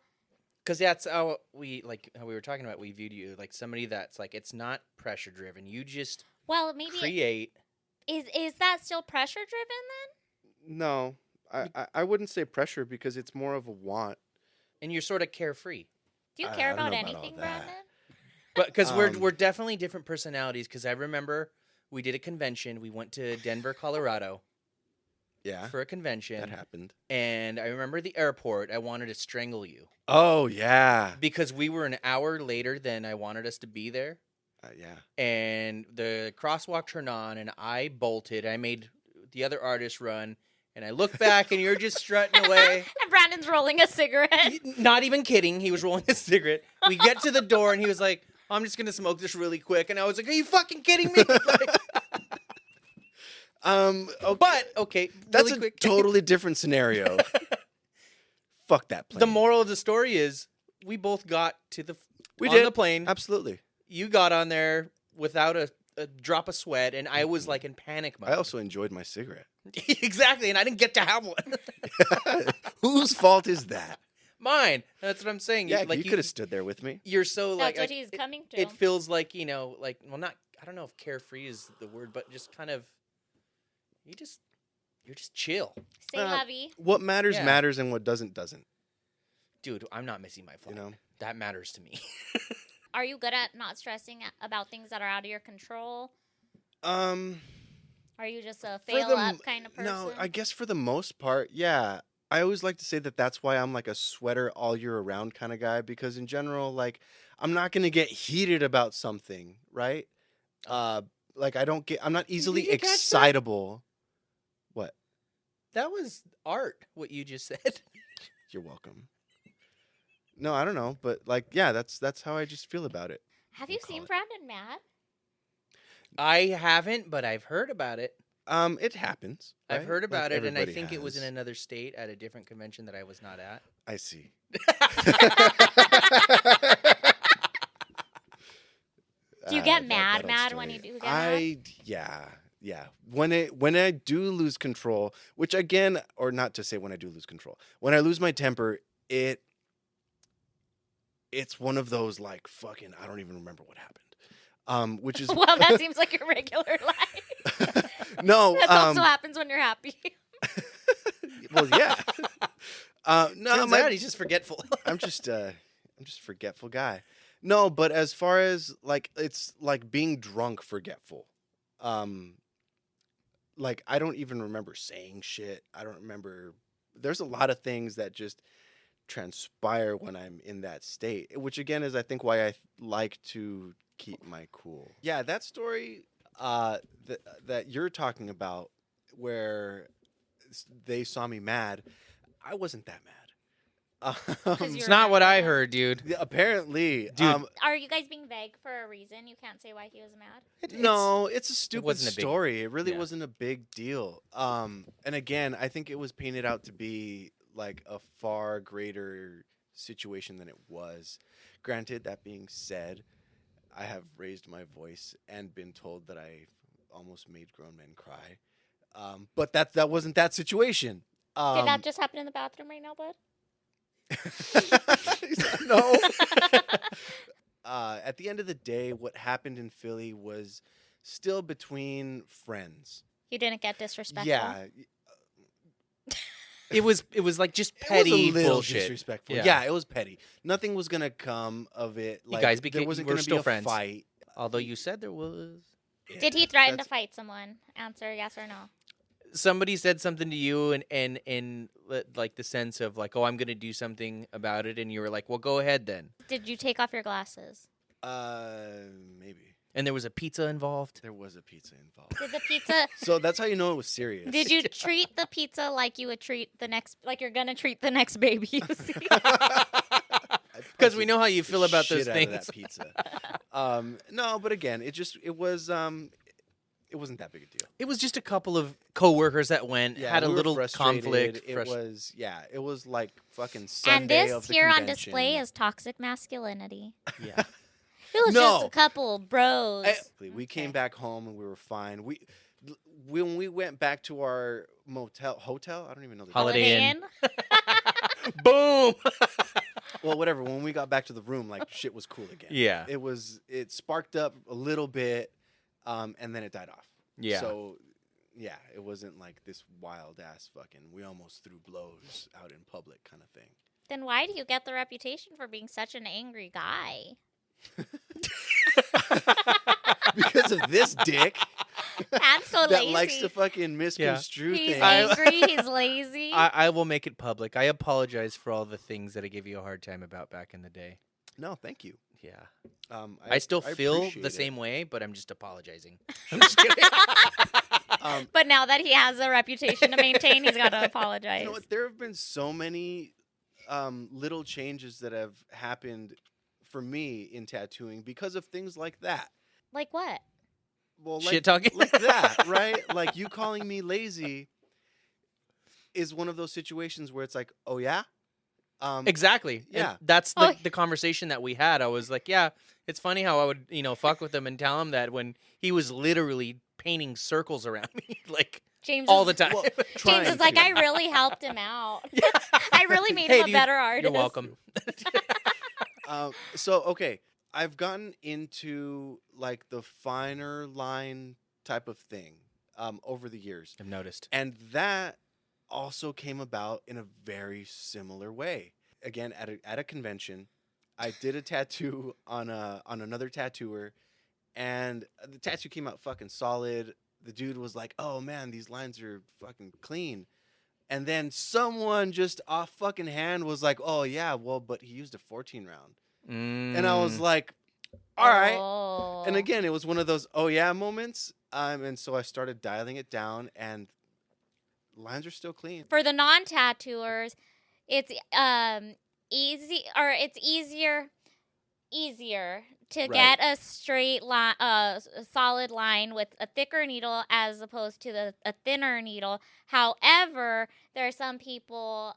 Speaker 1: Because that's how we were talking about. We viewed you like somebody that's like, it's not pressure driven. You just
Speaker 3: well, maybe
Speaker 1: create.
Speaker 3: is that still pressure driven then?
Speaker 2: No, I wouldn't say pressure because it's more of a want.
Speaker 1: And you're sort of carefree.
Speaker 3: Do you
Speaker 2: I
Speaker 3: care
Speaker 2: don't know
Speaker 3: about
Speaker 2: about all
Speaker 3: anything,
Speaker 2: that.
Speaker 3: Brandon?
Speaker 1: But because we're
Speaker 2: Um,
Speaker 1: definitely different personalities. Because I remember we did a convention. We went to Denver, Colorado
Speaker 2: Yeah,
Speaker 1: for a convention.
Speaker 2: that happened.
Speaker 1: And I remember the airport. I wanted to strangle you
Speaker 2: Oh yeah,
Speaker 1: because we were an hour later than I wanted us to be there.
Speaker 2: yeah.
Speaker 1: And the crosswalk turned on, and I bolted. I made the other artist run, and I look back, and you're just strutting away.
Speaker 3: And Brandon's rolling a cigarette.
Speaker 1: Not even kidding. He was rolling a cigarette. We get to the door, and he was like, I'm just going to smoke this really quick. And I was like, are you fucking kidding me? Like,
Speaker 2: Okay,
Speaker 1: but, okay,
Speaker 2: that's
Speaker 1: really
Speaker 2: a
Speaker 1: quick.
Speaker 2: totally different scenario. Fuck that plane.
Speaker 1: The moral of the story is we both got to the
Speaker 2: We
Speaker 1: on
Speaker 2: did.
Speaker 1: the plane.
Speaker 2: Absolutely.
Speaker 1: You got on there without a drop of sweat, and I was like in panic mode.
Speaker 2: I also enjoyed my cigarette.
Speaker 1: Exactly, and I didn't get to have one.
Speaker 2: Whose fault is that?
Speaker 1: Mine. That's what I'm saying.
Speaker 2: Yeah,
Speaker 1: like
Speaker 2: you could have stood there with me.
Speaker 1: You're so
Speaker 3: That's
Speaker 1: like
Speaker 3: what he's coming to.
Speaker 1: it feels like, like, well, not, I don't know if carefree is the word, but just kind of you're just chill.
Speaker 3: Say la vie.
Speaker 2: What matters
Speaker 1: Yeah.
Speaker 2: matters, and what doesn't.
Speaker 1: Dude, I'm not missing my flight.
Speaker 2: You know.
Speaker 1: That matters to me.
Speaker 3: Are you good at not stressing about things that are out of your control? Are you just a
Speaker 2: For
Speaker 3: fail
Speaker 2: the
Speaker 3: up
Speaker 2: m-
Speaker 3: kind of person?
Speaker 2: No, I guess for the most part, yeah. I always like to say that that's why I'm like a sweater all year around kind of guy, because in general, like, I'm not gonna get heated about something, right? Like I'm not easily
Speaker 1: you catch that?
Speaker 2: excitable. What?
Speaker 1: That was art, what you just said.
Speaker 2: You're welcome. No, I don't know, but like, yeah, that's how I just feel about it.
Speaker 3: Have
Speaker 2: we'll
Speaker 3: you
Speaker 2: call
Speaker 3: seen
Speaker 2: it.
Speaker 3: Brandon mad?
Speaker 1: I haven't, but I've heard about it.
Speaker 2: It happens.
Speaker 1: I've
Speaker 2: right?
Speaker 1: heard
Speaker 2: Like,
Speaker 1: about it, and I
Speaker 2: everybody
Speaker 1: think it was in
Speaker 2: has.
Speaker 1: another state at a different convention that I was not at.
Speaker 2: I see.
Speaker 3: Do you get
Speaker 2: That
Speaker 3: mad
Speaker 2: old
Speaker 3: when you
Speaker 2: story.
Speaker 3: do get mad?
Speaker 2: Yeah. When I do lose control, which again, or not to say when I do lose control, when I lose my temper, it's one of those like fucking I don't even remember what happened. Which is
Speaker 3: Well, that seems like your regular life.
Speaker 2: no.
Speaker 3: That also happens when you're happy.
Speaker 2: Well, yeah. No,
Speaker 1: Turns out he's just forgetful.
Speaker 2: I'm just I'm just a forgetful guy. No, but as far as like it's like being drunk forgetful. Like I don't even remember saying shit. I don't remember. There's a lot of things that just transpire when I'm in that state, which again is I think why I like to keep my cool. Yeah, that story that you're talking about where they saw me mad, I wasn't that mad.
Speaker 3: 'Cause
Speaker 1: It's
Speaker 3: you
Speaker 1: not what
Speaker 3: remember
Speaker 1: I
Speaker 3: that?
Speaker 1: heard, dude.
Speaker 2: Yeah, apparently,
Speaker 1: Dude.
Speaker 3: Are you guys being vague for a reason? You can't say why he was mad?
Speaker 2: no, it's a stupid
Speaker 1: wasn't a big-
Speaker 2: story. It really
Speaker 1: yeah.
Speaker 2: wasn't a big deal. And again, I think it was painted out to be like a far greater situation than it was. Granted, that being said, I have raised my voice and been told that I almost made grown men cry. But that wasn't that situation.
Speaker 3: Did that just happen in the bathroom right now, bud?
Speaker 2: No. At the end of the day, what happened in Philly was still between friends.
Speaker 3: You didn't get disrespectful?
Speaker 2: Yeah,
Speaker 1: It was like just
Speaker 2: it
Speaker 1: petty
Speaker 2: was a little
Speaker 1: bullshit.
Speaker 2: disrespectful.
Speaker 1: Yeah.
Speaker 2: Yeah, it was petty. Nothing was gonna come of it.
Speaker 1: You
Speaker 2: Like,
Speaker 1: guys
Speaker 2: there wasn't
Speaker 1: we're
Speaker 2: gonna
Speaker 1: still
Speaker 2: be a
Speaker 1: friends.
Speaker 2: fight.
Speaker 1: Although you said there was.
Speaker 3: Did he
Speaker 2: Yeah,
Speaker 3: threaten to
Speaker 2: that's-
Speaker 3: fight someone? Answer yes or no.
Speaker 1: Somebody said something to you and like the sense of like, oh, I'm gonna do something about it, and you were like, well, go ahead then.
Speaker 3: Did you take off your glasses?
Speaker 2: Maybe
Speaker 1: And there was a pizza involved.
Speaker 2: there was a pizza involved.
Speaker 3: Did the pizza?
Speaker 2: So that's how you know it was serious.
Speaker 3: Did you treat the pizza like you would treat the next? Like you're gonna treat the next baby you see?
Speaker 1: Because we know how you
Speaker 2: The
Speaker 1: feel about
Speaker 2: shit
Speaker 1: those
Speaker 2: out of
Speaker 1: things.
Speaker 2: that pizza. No, but again, it wasn't that big a deal.
Speaker 1: It was just a couple of coworkers that went, had a
Speaker 2: we were
Speaker 1: little
Speaker 2: frustrated.
Speaker 1: conflict.
Speaker 2: It was like fucking Sunday
Speaker 3: And this
Speaker 2: of the
Speaker 3: here on
Speaker 2: convention.
Speaker 3: display is toxic masculinity.
Speaker 1: Yeah.
Speaker 3: It was
Speaker 2: No.
Speaker 3: just a couple bros.
Speaker 2: We came
Speaker 3: Okay.
Speaker 2: back home and we were fine. When we went back to our hotel, I don't even know the
Speaker 1: Holiday Inn.
Speaker 3: Inn?
Speaker 1: Boom.
Speaker 2: well, whatever. When we got back to the room, like shit was cool again.
Speaker 1: Yeah.
Speaker 2: It sparked up a little bit, and then it died off.
Speaker 1: Yeah.
Speaker 2: So, yeah, it wasn't like this wild ass fucking we almost threw blows out in public kind of thing.
Speaker 3: Then why do you get the reputation for being such an angry guy?
Speaker 2: Because of this dick
Speaker 3: I'm so
Speaker 2: that
Speaker 3: lazy.
Speaker 2: likes to fucking misconstrue
Speaker 3: He's
Speaker 2: things.
Speaker 3: angry. He's lazy.
Speaker 1: I will make it public. I apologize for all the things that I gave you a hard time about back in the day.
Speaker 2: No, thank you.
Speaker 1: Yeah.
Speaker 2: I
Speaker 1: I still feel
Speaker 2: appreciate
Speaker 1: the
Speaker 2: it.
Speaker 1: same way, but I'm just apologizing. I'm just kidding.
Speaker 3: But now that he has a reputation to maintain, he's got to apologize.
Speaker 2: You know what? There have been so many little changes that have happened for me in tattooing because of things like that.
Speaker 3: Like what?
Speaker 2: Well,
Speaker 1: Shit talking?
Speaker 2: like that, right? Like you calling me lazy is one of those situations where it's like, oh yeah,
Speaker 1: Exactly. And
Speaker 2: Yeah.
Speaker 1: that's
Speaker 3: Oh.
Speaker 1: the conversation that we had. I was like, yeah, it's funny how I would, fuck with him and tell him that when he was literally painting circles around me, like
Speaker 3: James
Speaker 1: all
Speaker 3: is,
Speaker 1: the time.
Speaker 2: Well,
Speaker 3: James
Speaker 2: trying
Speaker 3: is like,
Speaker 2: to.
Speaker 3: I really helped him out. I really made
Speaker 1: Hey,
Speaker 3: him a
Speaker 1: dude,
Speaker 3: better artist.
Speaker 1: You're welcome.
Speaker 2: So okay, I've gotten into like the finer line type of thing over the years,
Speaker 1: I've noticed.
Speaker 2: and that also came about in a very similar way. Again, at a convention, I did a tattoo on another tattooer, and the tattoo came out fucking solid. The dude was like, "Oh man, these lines are fucking clean." And then someone just off fucking hand was like, "Oh yeah, well, but he used a 14 round." And I was like, "All right."
Speaker 3: Oh.
Speaker 2: And again, it was one of those "oh yeah" moments. And so I started dialing it down, and lines are still clean.
Speaker 3: For the non-tattooers, it's easy, or it's easier to
Speaker 2: Right.
Speaker 3: get a straight line, a solid line with a thicker needle as opposed to a thinner needle. However, there are some people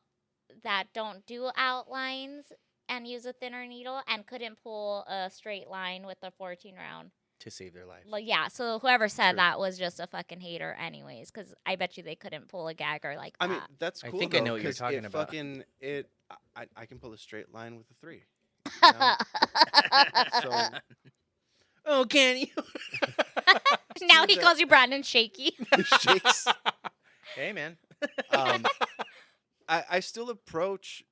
Speaker 3: that don't do outlines and use a thinner needle and couldn't pull a straight line with a 14 round.
Speaker 1: to save their life.
Speaker 3: Well, yeah, so whoever said
Speaker 2: True.
Speaker 3: that was just a fucking hater anyways, because I bet you they couldn't pull a gagger like that.
Speaker 2: I mean, that's
Speaker 1: I
Speaker 2: cool.
Speaker 1: think I
Speaker 2: though,
Speaker 1: know what you're
Speaker 2: 'cause
Speaker 1: talking
Speaker 2: it
Speaker 1: about.
Speaker 2: Fucking it. I can pull a straight line with a 3. You know? So
Speaker 1: Oh, can you?
Speaker 3: Now he
Speaker 2: that.
Speaker 3: calls you Brandon Shaky.
Speaker 2: shakes.
Speaker 1: Hey, man.
Speaker 2: I still approach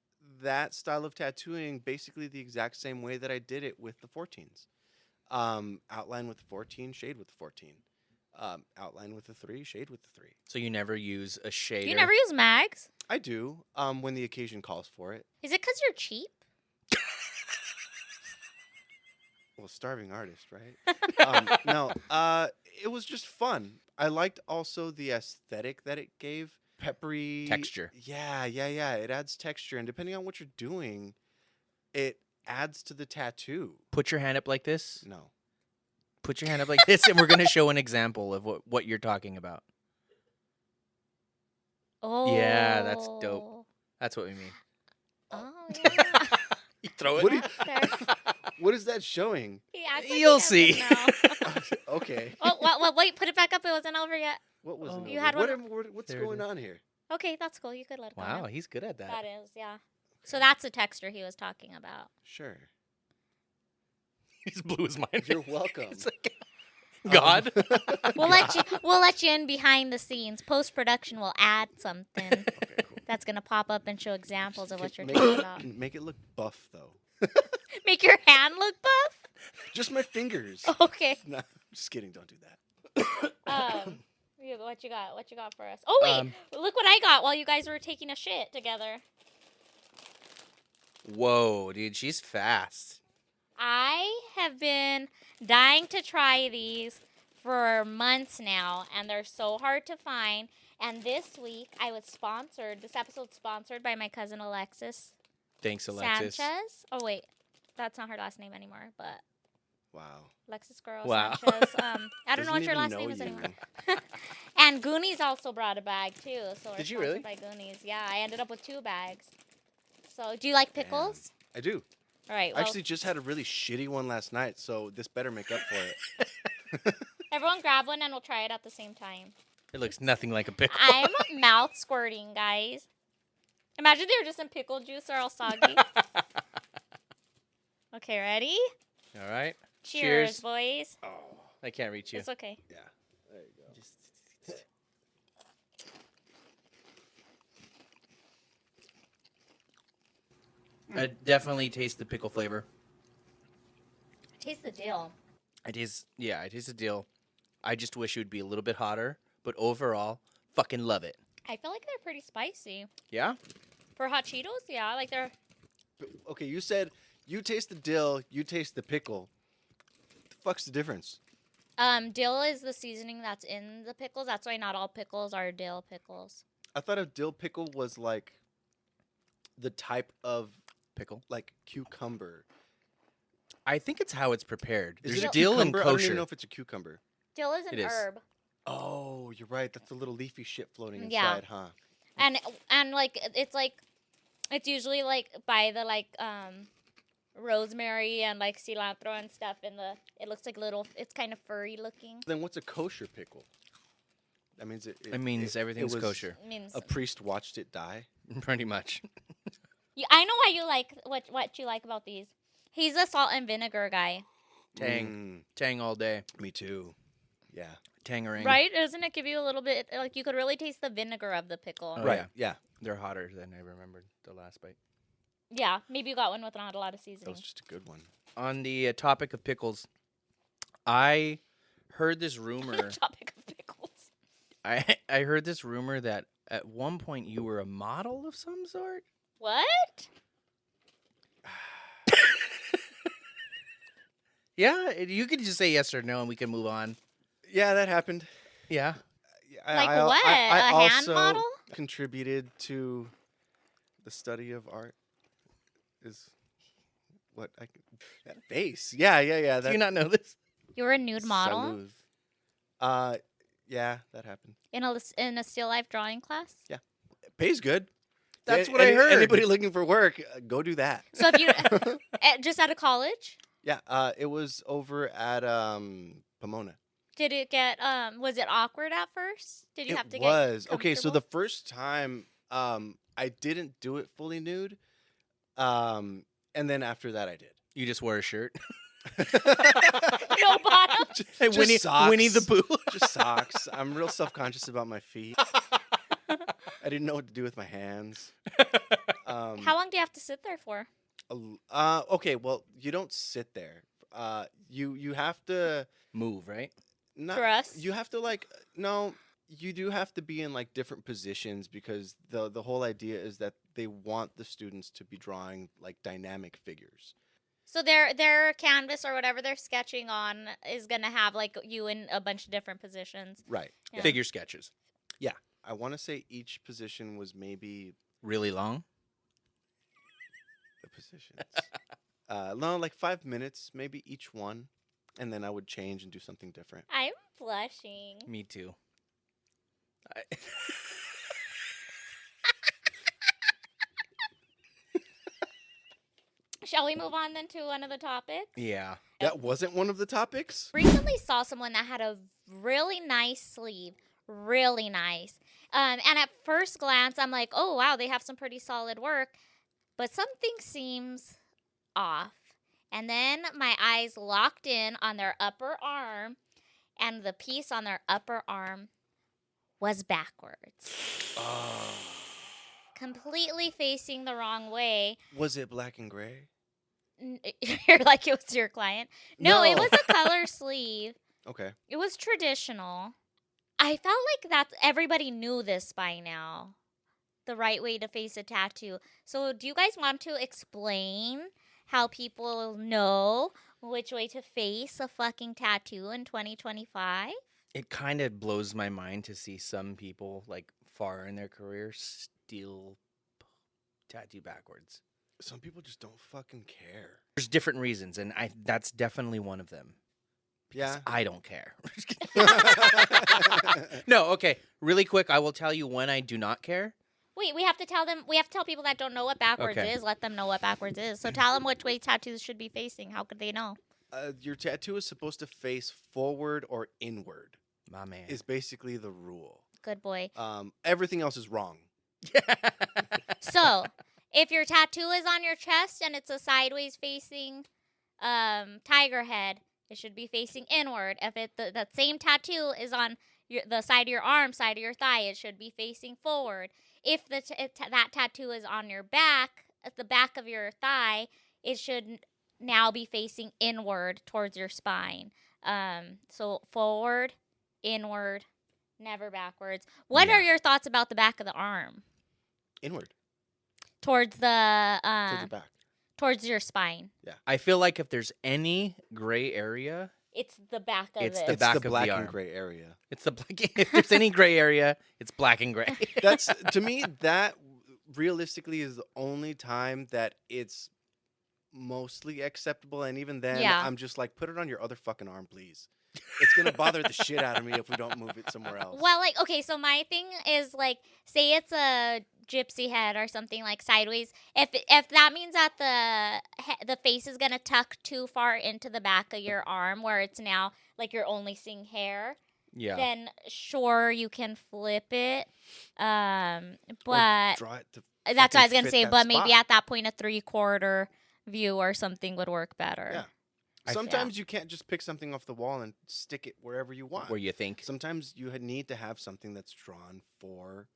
Speaker 2: that style of tattooing basically the exact same way that I did it with the 14s. Outline with the 14, shade with the 14. Outline with the 3, shade with the 3.
Speaker 1: So you never use a shader?
Speaker 3: You never use mags?
Speaker 2: I do, when the occasion calls for it.
Speaker 3: Is it because you're cheap?
Speaker 2: Well, starving artist, right? No, it was just fun. I liked also the aesthetic that it gave. Peppery
Speaker 1: Texture.
Speaker 2: Yeah. It adds texture, and depending on what you're doing, it adds to the tattoo.
Speaker 1: Put your hand up like this.
Speaker 2: No.
Speaker 1: Put your hand up like this, and we're going to show an example of what you're talking about.
Speaker 3: Oh.
Speaker 1: Yeah, that's dope. That's what we mean.
Speaker 3: Oh, yeah.
Speaker 1: You throw it.
Speaker 2: What, do you-
Speaker 3: There.
Speaker 2: what is that showing?
Speaker 3: He acts like he
Speaker 1: You'll
Speaker 3: doesn't
Speaker 1: see.
Speaker 3: know.
Speaker 2: Okay.
Speaker 3: Oh, wait, put it back up. It wasn't over yet.
Speaker 2: What was
Speaker 1: Oh.
Speaker 2: it?
Speaker 3: You had one-
Speaker 2: What's
Speaker 1: There it
Speaker 2: going
Speaker 1: is.
Speaker 2: on here?
Speaker 3: Okay, that's cool. You could let it go.
Speaker 1: Wow,
Speaker 3: now.
Speaker 1: he's good at that.
Speaker 3: That is, yeah. So that's the texture he was talking about.
Speaker 2: Sure.
Speaker 1: He just blew his mind.
Speaker 2: You're welcome.
Speaker 1: It's like, God.
Speaker 3: We'll let you in behind the scenes. Post production will add something
Speaker 2: Okay, cool.
Speaker 3: that's gonna pop up and show examples of what you're
Speaker 2: Make
Speaker 3: talking
Speaker 2: it-
Speaker 3: about.
Speaker 2: Make it look buff, though.
Speaker 3: Make your hand look buff.
Speaker 2: Just my fingers.
Speaker 3: Okay.
Speaker 2: No, just kidding. Don't do that.
Speaker 3: What you got? What you got for us? Oh wait, look what I got while you guys were taking a shit together.
Speaker 1: Whoa, dude, she's fast.
Speaker 3: I have been dying to try these for months now, and they're so hard to find. And this week, I was sponsored. This episode's sponsored by my cousin Alexis
Speaker 1: Thanks, Alexis.
Speaker 3: Sanchez. Oh wait, that's not her last name anymore, but
Speaker 2: Wow.
Speaker 3: Alexis Girl
Speaker 1: Wow.
Speaker 3: Sanchez. I don't know
Speaker 2: Doesn't
Speaker 3: what your
Speaker 2: even
Speaker 3: last
Speaker 2: know
Speaker 3: name is
Speaker 2: you.
Speaker 3: anymore. And Goonies also brought a bag too. So we're
Speaker 1: Did you
Speaker 3: sponsored
Speaker 1: really?
Speaker 3: By Goonies, yeah. I ended up with 2 bags. So, do you like pickles?
Speaker 2: I do.
Speaker 3: All right.
Speaker 2: I
Speaker 3: Well,
Speaker 2: actually just had a really shitty one last night, so this better make up for it.
Speaker 3: everyone grab one and we'll try it at the same time.
Speaker 1: It looks nothing like a pickle.
Speaker 3: I'm mouth squirting, guys. Imagine they were just in pickle juice or all soggy. Okay, ready?
Speaker 1: All right.
Speaker 3: Cheers, boys.
Speaker 2: Oh.
Speaker 1: I can't reach you.
Speaker 3: It's okay.
Speaker 2: Yeah. There you go.
Speaker 1: I definitely taste the pickle flavor.
Speaker 3: Taste the dill.
Speaker 1: I taste the dill. I just wish it would be a little bit hotter, but overall, fucking love it.
Speaker 3: I feel like they're pretty spicy.
Speaker 1: Yeah?
Speaker 3: For hot Cheetos, yeah. Like they're...
Speaker 2: Okay, you said you taste the dill, you taste the pickle. The fuck's the difference?
Speaker 3: Dill is the seasoning that's in the pickles. That's why not all pickles are dill pickles.
Speaker 2: I thought a dill pickle was like the type of
Speaker 1: Pickle.
Speaker 2: like cucumber.
Speaker 1: I think it's how it's prepared.
Speaker 2: Is
Speaker 1: There's
Speaker 2: it a
Speaker 1: dill and
Speaker 2: cucumber? I don't even
Speaker 1: kosher.
Speaker 2: know if it's a cucumber.
Speaker 3: Dill is an
Speaker 1: It is.
Speaker 3: herb.
Speaker 2: Oh, you're right. That's the little leafy shit floating
Speaker 3: Yeah.
Speaker 2: inside, huh?
Speaker 3: And like it's usually like by the rosemary and like cilantro and stuff in the it looks like little it's kind of furry looking.
Speaker 2: Then what's a kosher pickle? That means
Speaker 1: It means everything's
Speaker 2: was-
Speaker 1: kosher.
Speaker 3: It means
Speaker 2: A priest watched it die.
Speaker 1: Pretty much.
Speaker 3: I know why you like what you like about these. He's a salt and vinegar guy.
Speaker 1: Tang. Tang all day.
Speaker 2: Me too. Yeah.
Speaker 1: Tangerine.
Speaker 3: Right? Doesn't it give you a little bit like you could really taste the vinegar of the pickle?
Speaker 1: Oh,
Speaker 2: right.
Speaker 1: yeah.
Speaker 2: Yeah.
Speaker 1: They're hotter than I remembered the last bite.
Speaker 3: Yeah, maybe you got one with not a lot of
Speaker 2: That
Speaker 3: seasoning.
Speaker 2: was just a good one.
Speaker 1: On the topic of pickles, I heard this rumor.
Speaker 3: Topic of pickles.
Speaker 1: I heard this rumor that at one point you were a model of some sort.
Speaker 3: What?
Speaker 1: Yeah, you could just say yes or no, and we can move on.
Speaker 2: Yeah, that happened.
Speaker 1: Yeah.
Speaker 3: Like what? A hand
Speaker 2: also
Speaker 3: model?
Speaker 2: contributed to the study of art. Is what I that face. Yeah.
Speaker 1: Do you not know this?
Speaker 3: You were a nude model
Speaker 2: Salud. Yeah, that happened.
Speaker 3: in a still life drawing class.
Speaker 2: Pays good.
Speaker 1: That's what I heard.
Speaker 2: Anybody looking for work, go do that.
Speaker 3: So if you just out of college,
Speaker 2: Yeah, it was over at Pomona.
Speaker 3: did it get was it awkward at first? Did you
Speaker 2: It
Speaker 3: have to
Speaker 2: was
Speaker 3: get
Speaker 2: okay. So the
Speaker 3: comfortable?
Speaker 2: first time, I didn't do it fully nude, and then after that, I did.
Speaker 1: You just wore a shirt.
Speaker 3: no bottom?
Speaker 1: Hey,
Speaker 2: Just
Speaker 1: Winnie the
Speaker 2: socks.
Speaker 1: Pooh.
Speaker 2: Just socks. I'm real self conscious about my feet. I didn't know what to do with my hands.
Speaker 3: How long do you have to sit there for?
Speaker 2: Okay, well, you don't sit there. You have to
Speaker 1: Move, right?
Speaker 2: not.
Speaker 3: Thrust?
Speaker 2: You have to like no. You do have to be in like different positions because the whole idea is that they want the students to be drawing like dynamic figures.
Speaker 3: So their canvas or whatever they're sketching on is gonna have like you in a bunch of different positions.
Speaker 2: Right.
Speaker 3: Yeah.
Speaker 1: Figure sketches.
Speaker 2: Yeah. I want to say each position was maybe
Speaker 1: Really long?
Speaker 2: the positions. No, like 5 minutes, maybe each one, and then I would change and do something different.
Speaker 3: I'm blushing.
Speaker 1: Me too.
Speaker 3: Shall we move on then to one of the topics?
Speaker 1: Yeah.
Speaker 2: That wasn't one of the topics.
Speaker 3: Recently saw someone that had a really nice sleeve, really nice. And at first glance, I'm like, oh wow, they have some pretty solid work, but something seems off. And then my eyes locked in on their upper arm, and the piece on their upper arm was backwards,
Speaker 2: Oh.
Speaker 3: completely facing the wrong way.
Speaker 2: Was it black and gray?
Speaker 3: You're like it was your client. No, it
Speaker 2: No.
Speaker 3: was a color sleeve.
Speaker 2: Okay.
Speaker 3: It was traditional. I felt like that everybody knew this by now. The right way to face a tattoo. So do you guys want to explain how people know which way to face a fucking tattoo in 2025?
Speaker 1: It kind of blows my mind to see some people like far in their career still tattoo backwards.
Speaker 2: Some people just don't fucking care.
Speaker 1: There's different reasons, and that's definitely one of them.
Speaker 2: Yeah.
Speaker 1: I don't care. No, okay. Really quick, I will tell you when I do not care.
Speaker 3: Wait, we have to tell them. We have to tell people that don't know what backwards
Speaker 1: Okay.
Speaker 3: is. Let them know what backwards is. So tell them which way tattoos should be facing. How could they know?
Speaker 2: Your tattoo is supposed to face forward or inward.
Speaker 1: My man.
Speaker 2: Is basically the rule.
Speaker 3: Good boy.
Speaker 2: Everything else is wrong.
Speaker 3: So, if your tattoo is on your chest and it's a sideways facing tiger head, it should be facing inward. If that same tattoo is on the side of your arm, side of your thigh, it should be facing forward. If that tattoo is on your back, at the back of your thigh, it should now be facing inward towards your spine. So forward, inward, never backwards. What
Speaker 1: Yeah.
Speaker 3: are your thoughts about the back of the arm?
Speaker 2: Inward.
Speaker 3: Towards the
Speaker 2: Towards your back.
Speaker 3: towards your spine.
Speaker 1: I feel like if there's any gray area,
Speaker 3: It's the back of
Speaker 1: It's
Speaker 3: it.
Speaker 1: the
Speaker 2: It's
Speaker 1: back
Speaker 2: the
Speaker 1: of the
Speaker 2: black
Speaker 1: arm.
Speaker 2: and gray area.
Speaker 1: it's the black. If there's any gray area, it's black and gray.
Speaker 2: That's to me that realistically is the only time that it's mostly acceptable, and even then
Speaker 3: Yeah.
Speaker 2: I'm just like, put it on your other fucking arm, please. It's gonna bother the shit out of me if we don't move it somewhere else.
Speaker 3: Well, like, okay, so my thing is like, say it's a gypsy head or something like sideways. If that means that the face is gonna tuck too far into the back of your arm, where it's now like you're only seeing hair,
Speaker 1: Yeah.
Speaker 3: then sure you can flip it.
Speaker 2: Or
Speaker 3: But
Speaker 2: draw it to
Speaker 3: that's what I was
Speaker 2: fucking
Speaker 3: gonna
Speaker 2: fit
Speaker 3: say.
Speaker 2: that
Speaker 3: But maybe
Speaker 2: spot.
Speaker 3: at that point, a 3/4 view or something would work better.
Speaker 2: Yeah.
Speaker 1: I-
Speaker 2: Sometimes you can't just pick something off the wall and stick it wherever you want.
Speaker 1: Where you think.
Speaker 2: Sometimes you need to have something that's drawn for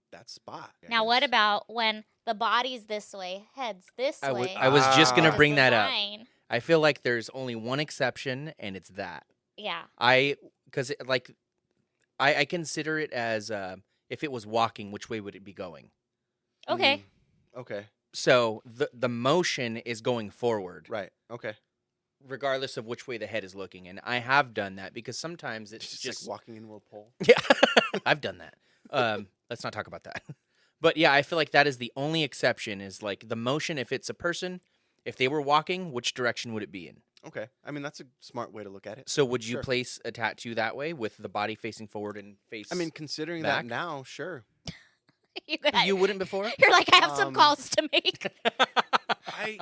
Speaker 2: that spot. I
Speaker 3: Now, what
Speaker 2: guess.
Speaker 3: about when the body's this way, head's this
Speaker 1: I
Speaker 3: way?
Speaker 1: was just gonna
Speaker 2: Ah.
Speaker 1: bring that up.
Speaker 3: Design.
Speaker 1: I feel like there's only one exception, and it's that.
Speaker 3: Yeah.
Speaker 1: Because like, I consider it as if it was walking, which way would it be going?
Speaker 3: Okay.
Speaker 2: Okay.
Speaker 1: So the motion is going forward,
Speaker 2: Right. Okay.
Speaker 1: regardless of which way the head is looking. And I have done that because sometimes it's
Speaker 2: Just,
Speaker 1: just
Speaker 2: like walking into a pole.
Speaker 1: yeah, I've done that. Let's not talk about that. But yeah, I feel like that is the only exception. Is like the motion. If it's a person, if they were walking, which direction would it be in?
Speaker 2: Okay. I mean, that's a smart way to look at it.
Speaker 1: So would you
Speaker 2: Sure.
Speaker 1: place a tattoo that way with the body facing forward and face?
Speaker 2: I mean, considering
Speaker 1: back?
Speaker 2: that now, sure.
Speaker 1: you wouldn't before.
Speaker 3: You're like, I have some
Speaker 2: Um,
Speaker 3: calls to make.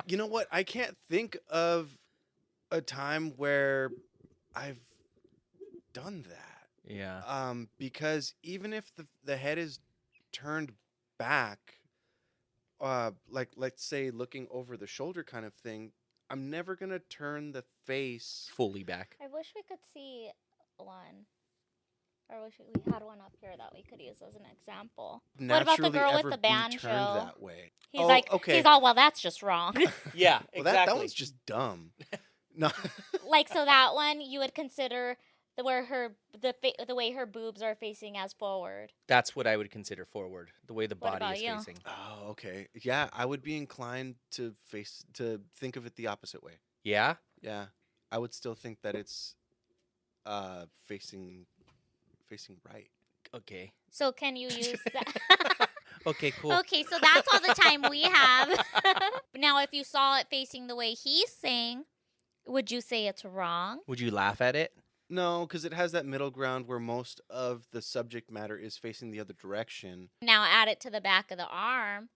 Speaker 2: You know what? I can't think of a time where I've done that.
Speaker 1: Yeah.
Speaker 2: Because even if the head is turned back, like let's say looking over the shoulder kind of thing, I'm never gonna turn the face.
Speaker 1: Fully back.
Speaker 3: I wish we could see one. Or we had one up here that we could use as an example. What about the
Speaker 2: Naturally
Speaker 3: girl with
Speaker 2: ever
Speaker 3: the
Speaker 2: be
Speaker 3: banjo?
Speaker 2: turned that way.
Speaker 3: He's like,
Speaker 2: okay.
Speaker 3: he's all, well, that's just wrong.
Speaker 1: Yeah,
Speaker 2: Well,
Speaker 1: exactly.
Speaker 2: that one's just dumb. No.
Speaker 3: Like, so that one you would consider the way her boobs are facing as forward.
Speaker 1: That's what I would consider forward, the way the
Speaker 3: What
Speaker 1: body
Speaker 3: about
Speaker 1: is
Speaker 3: you?
Speaker 1: facing.
Speaker 2: Oh, okay. Yeah, I would be inclined to think of it the opposite way.
Speaker 1: Yeah?
Speaker 2: Yeah, I would still think that it's facing right.
Speaker 1: Okay.
Speaker 3: So can you use that?
Speaker 1: Okay, cool.
Speaker 3: Okay, so that's all the time we have. Now, if you saw it facing the way he's saying, would you say it's wrong?
Speaker 1: Would you laugh at it?
Speaker 2: No, because it has that middle ground where most of the subject matter is facing the other direction.
Speaker 3: Now add it to the back of the arm.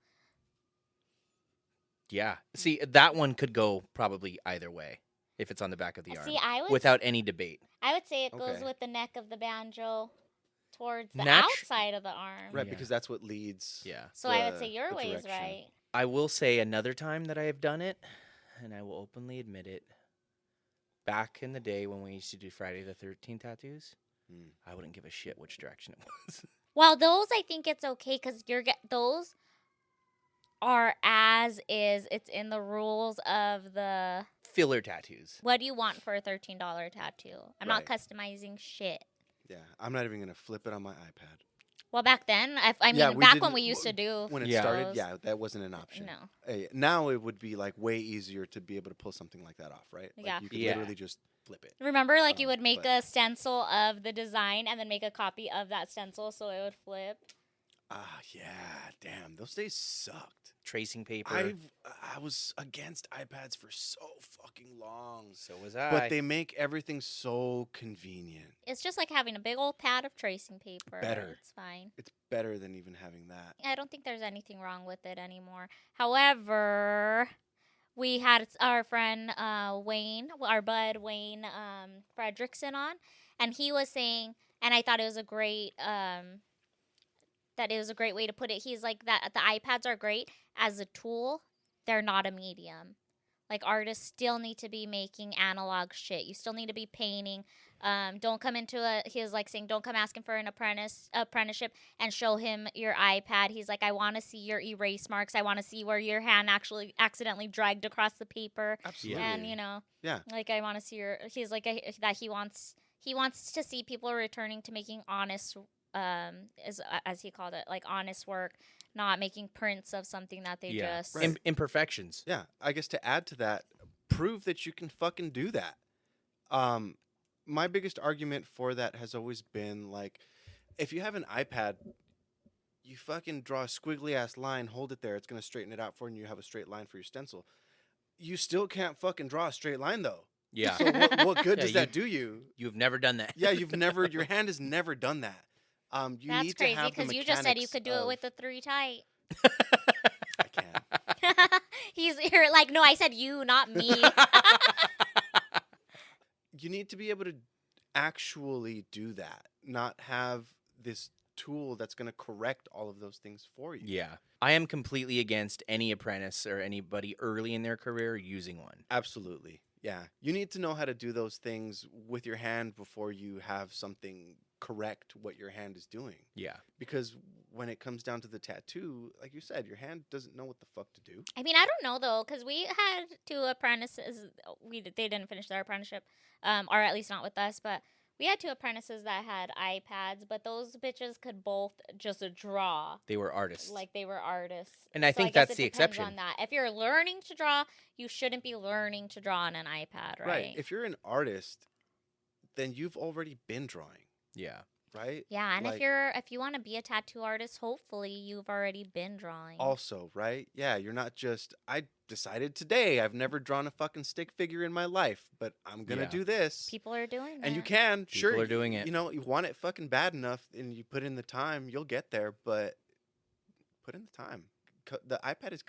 Speaker 1: Yeah. See, that one could go probably either way if it's on the back of the arm.
Speaker 3: See,
Speaker 1: without any debate.
Speaker 3: I would say it goes
Speaker 2: Okay.
Speaker 3: with the neck of the banjo towards the
Speaker 1: Natu-
Speaker 3: outside of the arm.
Speaker 2: Right,
Speaker 1: Yeah.
Speaker 2: because that's what leads.
Speaker 1: Yeah.
Speaker 3: So I would
Speaker 2: the-
Speaker 3: say your
Speaker 2: the
Speaker 3: way is
Speaker 2: direction.
Speaker 3: right.
Speaker 1: I will say another time that I have done it, and I will openly admit it. Back in the day when we used to do Friday the 13th tattoos,
Speaker 2: Hmm.
Speaker 1: I wouldn't give a shit which direction it was.
Speaker 3: Well, those I think it's okay because those are as is. It's in the rules of the.
Speaker 1: Filler tattoos.
Speaker 3: What do you want for a $13 tattoo? I'm not
Speaker 2: Right.
Speaker 3: customizing shit.
Speaker 2: Yeah, I'm not even gonna flip it on my iPad.
Speaker 3: Well, back then, I mean,
Speaker 2: Yeah, we
Speaker 3: back when
Speaker 2: didn't-
Speaker 3: we used to do.
Speaker 2: When it
Speaker 1: Yeah.
Speaker 2: started,
Speaker 3: those.
Speaker 2: yeah, that wasn't an option.
Speaker 3: No.
Speaker 2: Now it would be like way easier to be able to pull something like that off, right? Like,
Speaker 3: Yeah.
Speaker 2: you could
Speaker 1: Yeah.
Speaker 2: literally just flip it.
Speaker 3: Remember, like you would make
Speaker 2: but-
Speaker 3: a stencil of the design and then make a copy of that stencil so it would flip.
Speaker 2: Ah, yeah, damn, those days sucked.
Speaker 1: Tracing paper.
Speaker 2: I was against iPads for so fucking long,
Speaker 1: So was I.
Speaker 2: but they make everything so convenient.
Speaker 3: It's just like having a big old pad of tracing paper.
Speaker 2: Better.
Speaker 3: It's fine.
Speaker 2: It's better than even having that.
Speaker 3: I don't think there's anything wrong with it anymore. However, we had our friend Wayne, our bud Wayne Fredrickson on, and he was saying, and I thought it was a great way to put it. He's like that the iPads are great as a tool. They're not a medium. Like artists still need to be making analog shit. You still need to be painting. Don't come he was like saying, don't come asking for an apprenticeship and show him your iPad. He's like, I want to see your erase marks. I want to see where your hand actually accidentally dragged across the paper.
Speaker 2: Absolutely.
Speaker 3: And
Speaker 2: Yeah.
Speaker 3: like I want to see he's like that he wants to see people returning to making honest as he called it, like honest work, not making prints of something that they just
Speaker 2: Right.
Speaker 1: Imperfections.
Speaker 2: Yeah, I guess to add to that, prove that you can fucking do that. My biggest argument for that has always been like, if you have an iPad, you fucking draw a squiggly ass line, hold it there, it's gonna straighten it out for you, and you have a straight line for your stencil. You still can't fucking draw a straight line though.
Speaker 1: Yeah.
Speaker 2: So what good
Speaker 1: Yeah,
Speaker 2: does that do you?
Speaker 1: You've never done that.
Speaker 2: Yeah, your hand has never done that. You
Speaker 3: That's
Speaker 2: need
Speaker 3: crazy
Speaker 2: to have the
Speaker 3: because you just said you
Speaker 2: mechanics
Speaker 3: could do it
Speaker 2: of-
Speaker 3: with the 3 tight.
Speaker 2: I can.
Speaker 3: You're like, no, I said you, not me.
Speaker 2: You need to be able to actually do that, not have this tool that's going to correct all of those things for you.
Speaker 1: Yeah. I am completely against any apprentice or anybody early in their career using one.
Speaker 2: Absolutely. Yeah. You need to know how to do those things with your hand before you have something correct what your hand is doing.
Speaker 1: Yeah.
Speaker 2: Because when it comes down to the tattoo, like you said, your hand doesn't know what the fuck to do.
Speaker 3: I mean, I don't know though, because we had 2 apprentices. They didn't finish their apprenticeship, or at least not with us. But we had 2 apprentices that had iPads, but those bitches could both just draw.
Speaker 1: They were artists.
Speaker 3: Like they were artists.
Speaker 1: And I
Speaker 3: So
Speaker 1: think
Speaker 3: guess
Speaker 1: that's
Speaker 3: it
Speaker 1: the
Speaker 3: depends
Speaker 1: exception.
Speaker 3: on that. If you're learning to draw, you shouldn't be learning to draw on an iPad, right?
Speaker 2: If you're an artist, then you've already been drawing,
Speaker 1: Yeah.
Speaker 2: right?
Speaker 3: Yeah, and
Speaker 2: Like-
Speaker 3: if you want to be a tattoo artist, hopefully you've already been drawing.
Speaker 2: Also, right? Yeah, you're not just, I decided today I've never drawn a fucking stick figure in my life, but I'm going to
Speaker 1: Yeah.
Speaker 2: do this.
Speaker 3: People are doing that.
Speaker 2: And you can,
Speaker 1: People
Speaker 2: sure.
Speaker 1: are doing it.
Speaker 2: You know, you want it fucking bad enough and you put in the time, you'll get there, but put in the time. The iPad is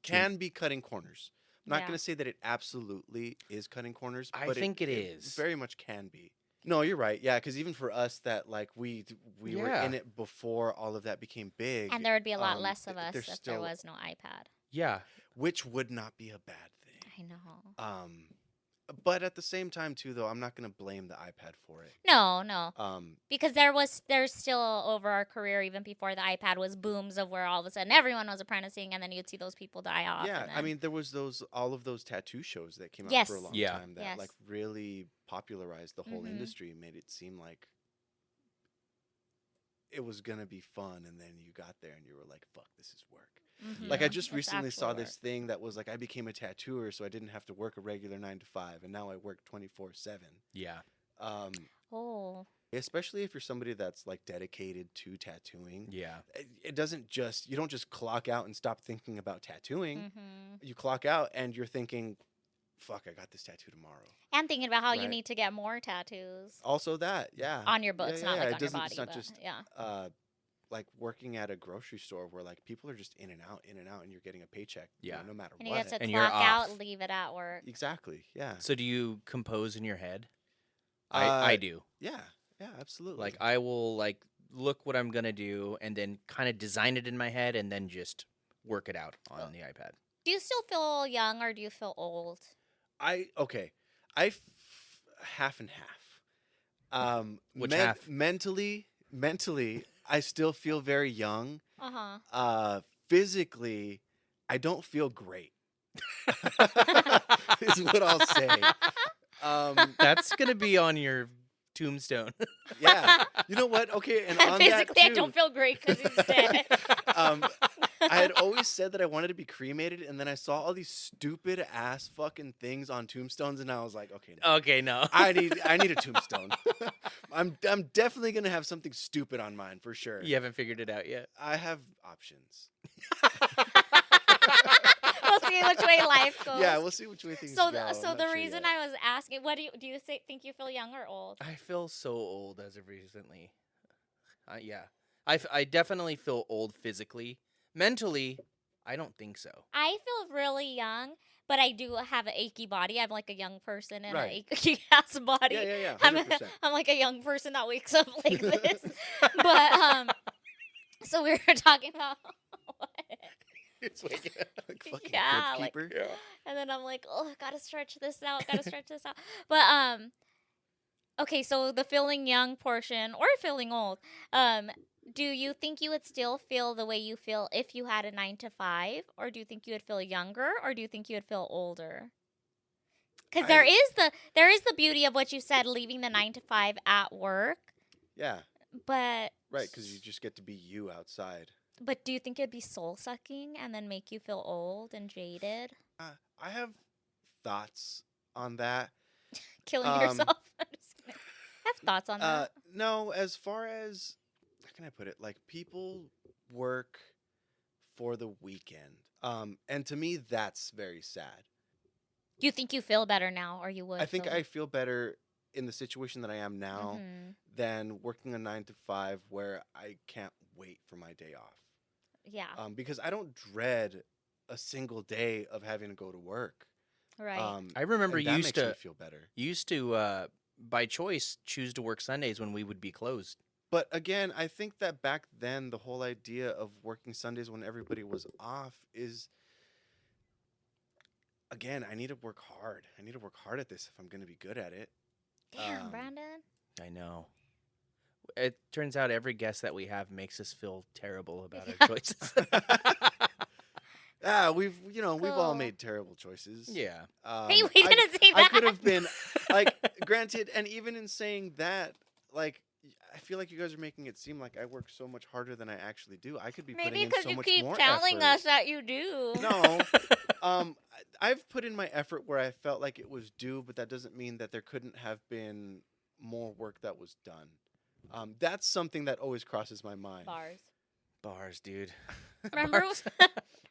Speaker 2: can be cutting corners. I'm not
Speaker 3: Yeah.
Speaker 2: going to say that it absolutely is cutting corners,
Speaker 1: I
Speaker 2: but
Speaker 1: think it is.
Speaker 2: very much can be. No, you're right. Yeah, because even for us that like we were
Speaker 1: Yeah.
Speaker 2: in it before all of that became big.
Speaker 3: And there would be a lot less of
Speaker 2: th-
Speaker 3: us
Speaker 2: there's
Speaker 3: if
Speaker 2: still-
Speaker 3: there was no iPad.
Speaker 1: Yeah.
Speaker 2: which would not be a bad thing.
Speaker 3: I know.
Speaker 2: But at the same time, too, though, I'm not going to blame the iPad for it.
Speaker 3: No. Because there's still over our career, even before the iPad, was booms of where all of a sudden everyone was apprenticing, and then you'd see those people die off.
Speaker 2: Yeah,
Speaker 3: and
Speaker 2: I
Speaker 3: then-
Speaker 2: mean, there was all of those tattoo shows that came out
Speaker 3: Yes.
Speaker 2: for a long
Speaker 1: Yeah.
Speaker 2: time that
Speaker 3: Yes.
Speaker 2: like really popularized the whole
Speaker 3: Mhm.
Speaker 2: industry, made it seem like it was gonna be fun, and then you got there and you were like, "Fuck, this is work."
Speaker 3: Mhm.
Speaker 2: Like I just
Speaker 3: It's
Speaker 2: recently
Speaker 3: actual
Speaker 2: saw
Speaker 3: work.
Speaker 2: this thing that was like I became a tattooer, so I didn't have to work a regular 9 to 5, and now I work 24/7.
Speaker 1: Yeah.
Speaker 3: Oh.
Speaker 2: Especially if you're somebody that's like dedicated to tattooing.
Speaker 1: Yeah.
Speaker 2: It doesn't just you don't just clock out and stop thinking about tattooing.
Speaker 3: Mm-hmm.
Speaker 2: You clock out and you're thinking, "Fuck, I got this tattoo tomorrow."
Speaker 3: And thinking about how you
Speaker 2: Right.
Speaker 3: need to get more tattoos
Speaker 2: Also that, yeah.
Speaker 3: on your books,
Speaker 2: Yeah,
Speaker 3: not
Speaker 2: yeah,
Speaker 3: like
Speaker 2: it
Speaker 3: on your
Speaker 2: doesn't-
Speaker 3: body.
Speaker 2: it's not
Speaker 3: but
Speaker 2: just-
Speaker 3: yeah.
Speaker 2: Like working at a grocery store where like people are just in and out, and you're getting a paycheck,
Speaker 1: Yeah.
Speaker 2: no matter
Speaker 3: And you
Speaker 2: what.
Speaker 3: have to
Speaker 1: And you're
Speaker 3: clock out,
Speaker 1: off.
Speaker 3: leave it at work.
Speaker 2: Exactly, yeah.
Speaker 1: So do you compose in your head?
Speaker 2: Uh,
Speaker 1: I do.
Speaker 2: Yeah, absolutely.
Speaker 1: Like I will like look what I'm gonna do and then kind of design it in my head and then just work it out on the iPad.
Speaker 3: Do you still feel young or do you feel old?
Speaker 2: Half and half.
Speaker 1: Which half?
Speaker 2: Mentally, I still feel very young.
Speaker 3: Uh-huh.
Speaker 2: Physically, I don't feel great. Is what I'll say.
Speaker 1: That's gonna be on your tombstone.
Speaker 2: Yeah. You know what? Okay, and on
Speaker 3: Physically,
Speaker 2: that
Speaker 3: I
Speaker 2: too,
Speaker 3: don't feel great because he's dead.
Speaker 2: I had always said that I wanted to be cremated, and then I saw all these stupid ass fucking things on tombstones, and I was like, okay, no.
Speaker 1: Okay, no.
Speaker 2: I need a tombstone. I'm definitely gonna have something stupid on mine for sure.
Speaker 1: You haven't figured it out yet.
Speaker 2: I have options.
Speaker 3: We'll see which way life goes.
Speaker 2: Yeah, we'll see which way things
Speaker 3: So,
Speaker 2: go. I'm
Speaker 3: so
Speaker 2: not
Speaker 3: the
Speaker 2: sure
Speaker 3: reason
Speaker 2: yet.
Speaker 3: I was asking, what do you think you feel young or old?
Speaker 1: I feel so old as of recently. Yeah. I definitely feel old physically. Mentally, I don't think so.
Speaker 3: I feel really young, but I do have an achy body. I'm like a young person in
Speaker 2: Right.
Speaker 3: an achy ass body.
Speaker 2: Yeah,
Speaker 3: I'm
Speaker 2: 100%.
Speaker 3: I'm like a young person that wakes up like this. But so we were talking about what?
Speaker 2: It's like fucking
Speaker 3: Yeah,
Speaker 2: crypt
Speaker 3: like-
Speaker 2: keeper.
Speaker 1: Yeah.
Speaker 3: And then I'm like, oh, gotta stretch this out, But okay, so the feeling young portion or feeling old, do you think you would still feel the way you feel if you had a 9 to 5, or do you think you would feel younger, or do you think you would feel older? Because there is the beauty of what you said, leaving the 9 to 5 at work,
Speaker 2: Yeah,
Speaker 3: but
Speaker 2: right. Because you just get to be you outside.
Speaker 3: But do you think it'd be soul sucking and then make you feel old and jaded,
Speaker 2: I have thoughts on that.
Speaker 3: killing yourself? I'm just kidding. I have thoughts on that.
Speaker 2: No, as far as how can I put it? Like people work for the weekend, and to me that's very sad.
Speaker 3: Do you think you feel better now, or you would?
Speaker 2: I think I feel better in the situation that I am now
Speaker 3: Mhm.
Speaker 2: than working a 9 to 5 where I can't wait for my day off.
Speaker 3: Yeah.
Speaker 2: Because I don't dread a single day of having to go to work.
Speaker 3: Right.
Speaker 1: I remember
Speaker 2: and
Speaker 1: you
Speaker 2: that
Speaker 1: used
Speaker 2: makes me
Speaker 1: to
Speaker 2: feel better.
Speaker 1: by choice choose to work Sundays when we would be closed.
Speaker 2: But again, I think that back then the whole idea of working Sundays when everybody was off is, again, I need to work hard. I need to work hard at this if I'm going to be good at it.
Speaker 3: Damn, Brandon.
Speaker 1: I know. It turns out every guest that we have makes us feel terrible about
Speaker 3: Yeah.
Speaker 1: our choices.
Speaker 2: We've all
Speaker 3: Cool.
Speaker 2: made terrible choices.
Speaker 1: Yeah.
Speaker 3: Hey, we didn't say
Speaker 2: I
Speaker 3: that.
Speaker 2: could have been like, granted, and even in saying that, like, I feel like you guys are making it seem like I work so much harder than I actually do. I could be
Speaker 3: Maybe
Speaker 2: putting in
Speaker 3: because
Speaker 2: so
Speaker 3: you
Speaker 2: much
Speaker 3: keep
Speaker 2: more
Speaker 3: telling
Speaker 2: effort.
Speaker 3: us that you do.
Speaker 2: No. I've put in my effort where I felt like it was due, but that doesn't mean that there couldn't have been more work that was done. That's something that always crosses my mind.
Speaker 1: Bars, dude.
Speaker 3: Remember,
Speaker 1: Bars.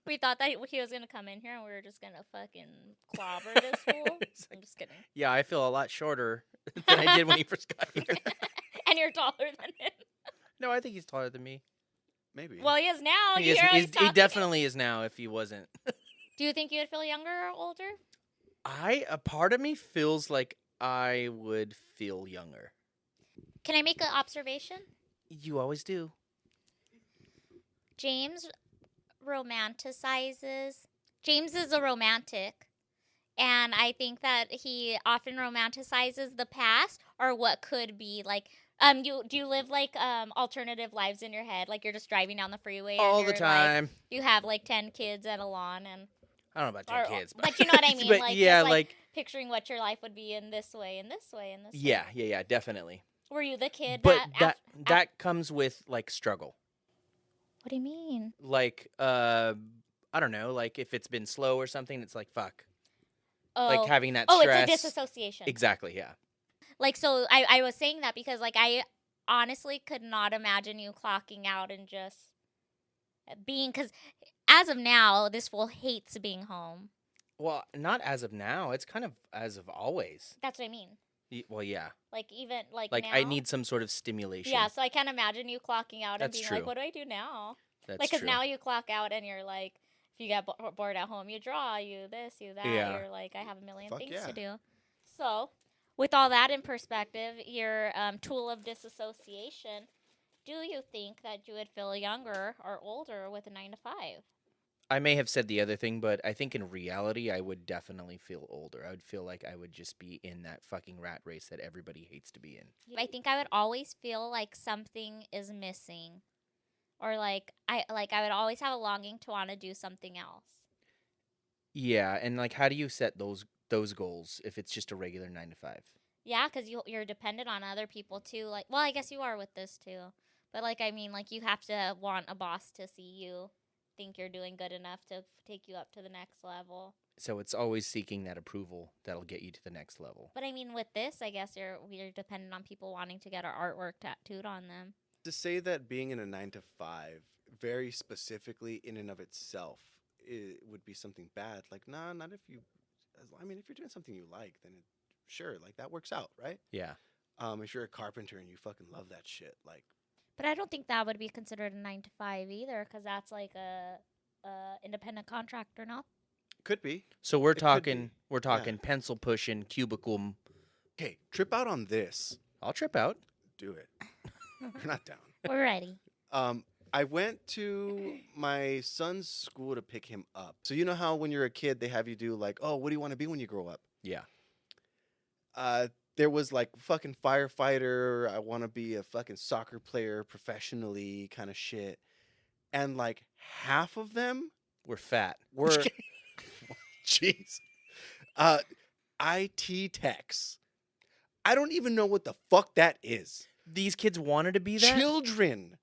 Speaker 3: we thought that he was gonna come in here and we were just gonna fucking clobber this fool.
Speaker 1: It's
Speaker 3: I'm just kidding.
Speaker 1: Yeah, I feel a lot shorter than I did when he first got here.
Speaker 3: And you're taller than him.
Speaker 1: No, I think he's taller than me.
Speaker 2: Maybe.
Speaker 3: Well, he is now.
Speaker 1: He,
Speaker 3: You
Speaker 1: is-
Speaker 3: hear how
Speaker 1: he's-
Speaker 3: he's
Speaker 1: he
Speaker 3: talking?
Speaker 1: definitely is now if he wasn't.
Speaker 3: Do you think you would feel younger or older?
Speaker 1: A part of me feels like I would feel younger.
Speaker 3: Can I make an observation?
Speaker 1: You always do.
Speaker 3: James romanticizes. James is a romantic, And I think that he often romanticizes the past or what could be. Like, do you live like alternative lives in your head? Like you're just driving down the freeway and
Speaker 1: All
Speaker 3: you're
Speaker 1: the time.
Speaker 3: like, you have like 10 kids at a lawn and
Speaker 1: I don't know about 10 kids.
Speaker 3: but you know what I mean?
Speaker 1: But
Speaker 3: like
Speaker 1: yeah,
Speaker 3: just
Speaker 1: like
Speaker 3: picturing what your life would be in this way and this way and this way.
Speaker 1: yeah, definitely.
Speaker 3: Were you the kid
Speaker 1: But
Speaker 3: that
Speaker 1: comes with like struggle.
Speaker 3: What do you mean?
Speaker 1: Like I don't know, like if it's been slow or something, it's like fuck.
Speaker 3: Oh,
Speaker 1: Like having that
Speaker 3: oh,
Speaker 1: stress.
Speaker 3: it's a disassociation.
Speaker 1: Exactly, yeah.
Speaker 3: Like, so I was saying that because, like, I honestly could not imagine you clocking out and just being, because as of now, this fool hates being home.
Speaker 1: Well, not as of now. It's kind of as of always.
Speaker 3: That's what I mean.
Speaker 1: Well, yeah.
Speaker 3: Like, even, like
Speaker 1: Like
Speaker 3: now.
Speaker 1: I need some sort of stimulation.
Speaker 3: Yeah, so I can't imagine you clocking out and
Speaker 1: That's
Speaker 3: being
Speaker 1: true.
Speaker 3: like, what do I do now?
Speaker 1: That's
Speaker 3: Like, because
Speaker 1: true.
Speaker 3: now you clock out and you're like, if you get bored at home, you draw, you this, you that.
Speaker 1: Yeah.
Speaker 3: You're like, I have a million
Speaker 2: Fuck
Speaker 3: things
Speaker 2: yeah.
Speaker 3: to do. So, with all that in perspective, your tool of disassociation, do you think that you would feel younger or older with a 9 to 5?
Speaker 1: I may have said the other thing, but I think in reality, I would definitely feel older. I would feel like I would just be in that fucking rat race that everybody hates to be in.
Speaker 3: I think I would always feel like something is missing, or like I would always have a longing to want to do something else.
Speaker 1: Yeah, and like, how do you set those goals if it's just a regular 9 to 5?
Speaker 3: Yeah, because you're dependent on other people too. Like, well, I guess you are with this too, but like, I mean, like, you have to want a boss to see you think you're doing good enough to take you up to the next level.
Speaker 1: So it's always seeking that approval that'll get you to the next level.
Speaker 3: But I mean, with this, I guess we're dependent on people wanting to get our artwork tattooed on them.
Speaker 2: To say that being in a 9 to 5, very specifically in and of itself, it would be something bad. Like, nah, not if you. I mean, if you're doing something you like, then sure, like that works out, right?
Speaker 1: Yeah.
Speaker 2: If you're a carpenter and you fucking love that shit, like.
Speaker 3: But I don't think that would be considered a 9 to 5 either, because that's like a independent contractor, no?
Speaker 2: Could be.
Speaker 1: So we're
Speaker 2: It could
Speaker 1: talking
Speaker 2: be.
Speaker 1: pencil pushing, cubicle.
Speaker 2: Okay, trip out on this.
Speaker 1: I'll trip out.
Speaker 2: Do it. You're not down.
Speaker 3: We're ready.
Speaker 2: I went to my son's school to pick him up. So you know how when you're a kid, they have you do like, oh, what do you want to be when you grow up?
Speaker 1: Yeah.
Speaker 2: There was like fucking firefighter. I want to be a fucking soccer player professionally kind of shit. And like half of them
Speaker 1: We're fat.
Speaker 2: were, jeez, IT techs. I don't even know what the fuck that is.
Speaker 1: These kids wanted to be that?
Speaker 2: Children.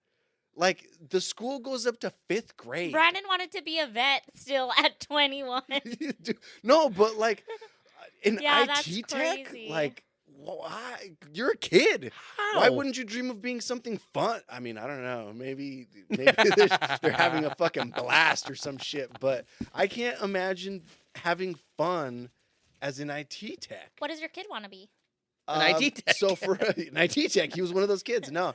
Speaker 2: Like, the school goes up to 5th grade.
Speaker 3: Brandon wanted to be a vet still at 21.
Speaker 2: No, but like, in
Speaker 3: Yeah,
Speaker 2: IT
Speaker 3: that's
Speaker 2: tech,
Speaker 3: crazy.
Speaker 2: like, why? You're a kid.
Speaker 1: How?
Speaker 2: Why wouldn't you dream of being something fun? I mean, I don't know. Maybe they're having a fucking blast or some shit. But I can't imagine having fun as an IT tech.
Speaker 3: What does your kid want to be?
Speaker 1: An IT tech.
Speaker 2: So for an IT tech, he was one of those kids. No,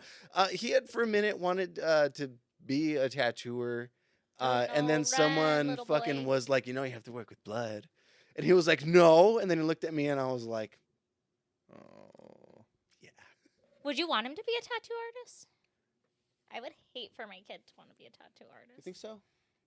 Speaker 2: he had for a minute wanted to be a tattooer, and then
Speaker 3: run,
Speaker 2: someone
Speaker 3: little
Speaker 2: fucking
Speaker 3: boy.
Speaker 2: was like, you have to work with blood, and he was like, no, and then he looked at me, and I was like, oh, yeah.
Speaker 3: Would you want him to be a tattoo artist? I would hate for my kid to want to be a tattoo artist.
Speaker 2: You think so?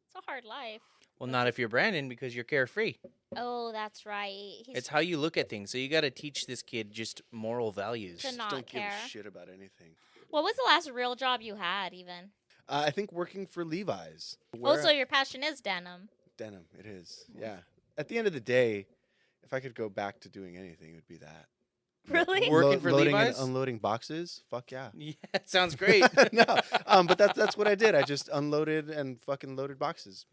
Speaker 3: It's a hard life.
Speaker 1: Well, not if you're Brandon because you're carefree.
Speaker 3: Oh, that's right. He's
Speaker 1: It's how you look at things. So you got to teach this kid just moral values.
Speaker 3: To not
Speaker 2: Don't
Speaker 3: care.
Speaker 2: give a shit about anything.
Speaker 3: What was the last real job you had, even?
Speaker 2: I think working for Levi's.
Speaker 3: Oh, so your passion is denim.
Speaker 2: Denim, it is. Yeah. At the end of the day, if I could go back to doing anything, it would be that.
Speaker 3: Really?
Speaker 1: Working for
Speaker 2: loading
Speaker 1: Levi's?
Speaker 2: and unloading boxes. Fuck yeah.
Speaker 1: Yeah, it sounds great.
Speaker 2: No, but that's what I did. I just unloaded and fucking loaded boxes.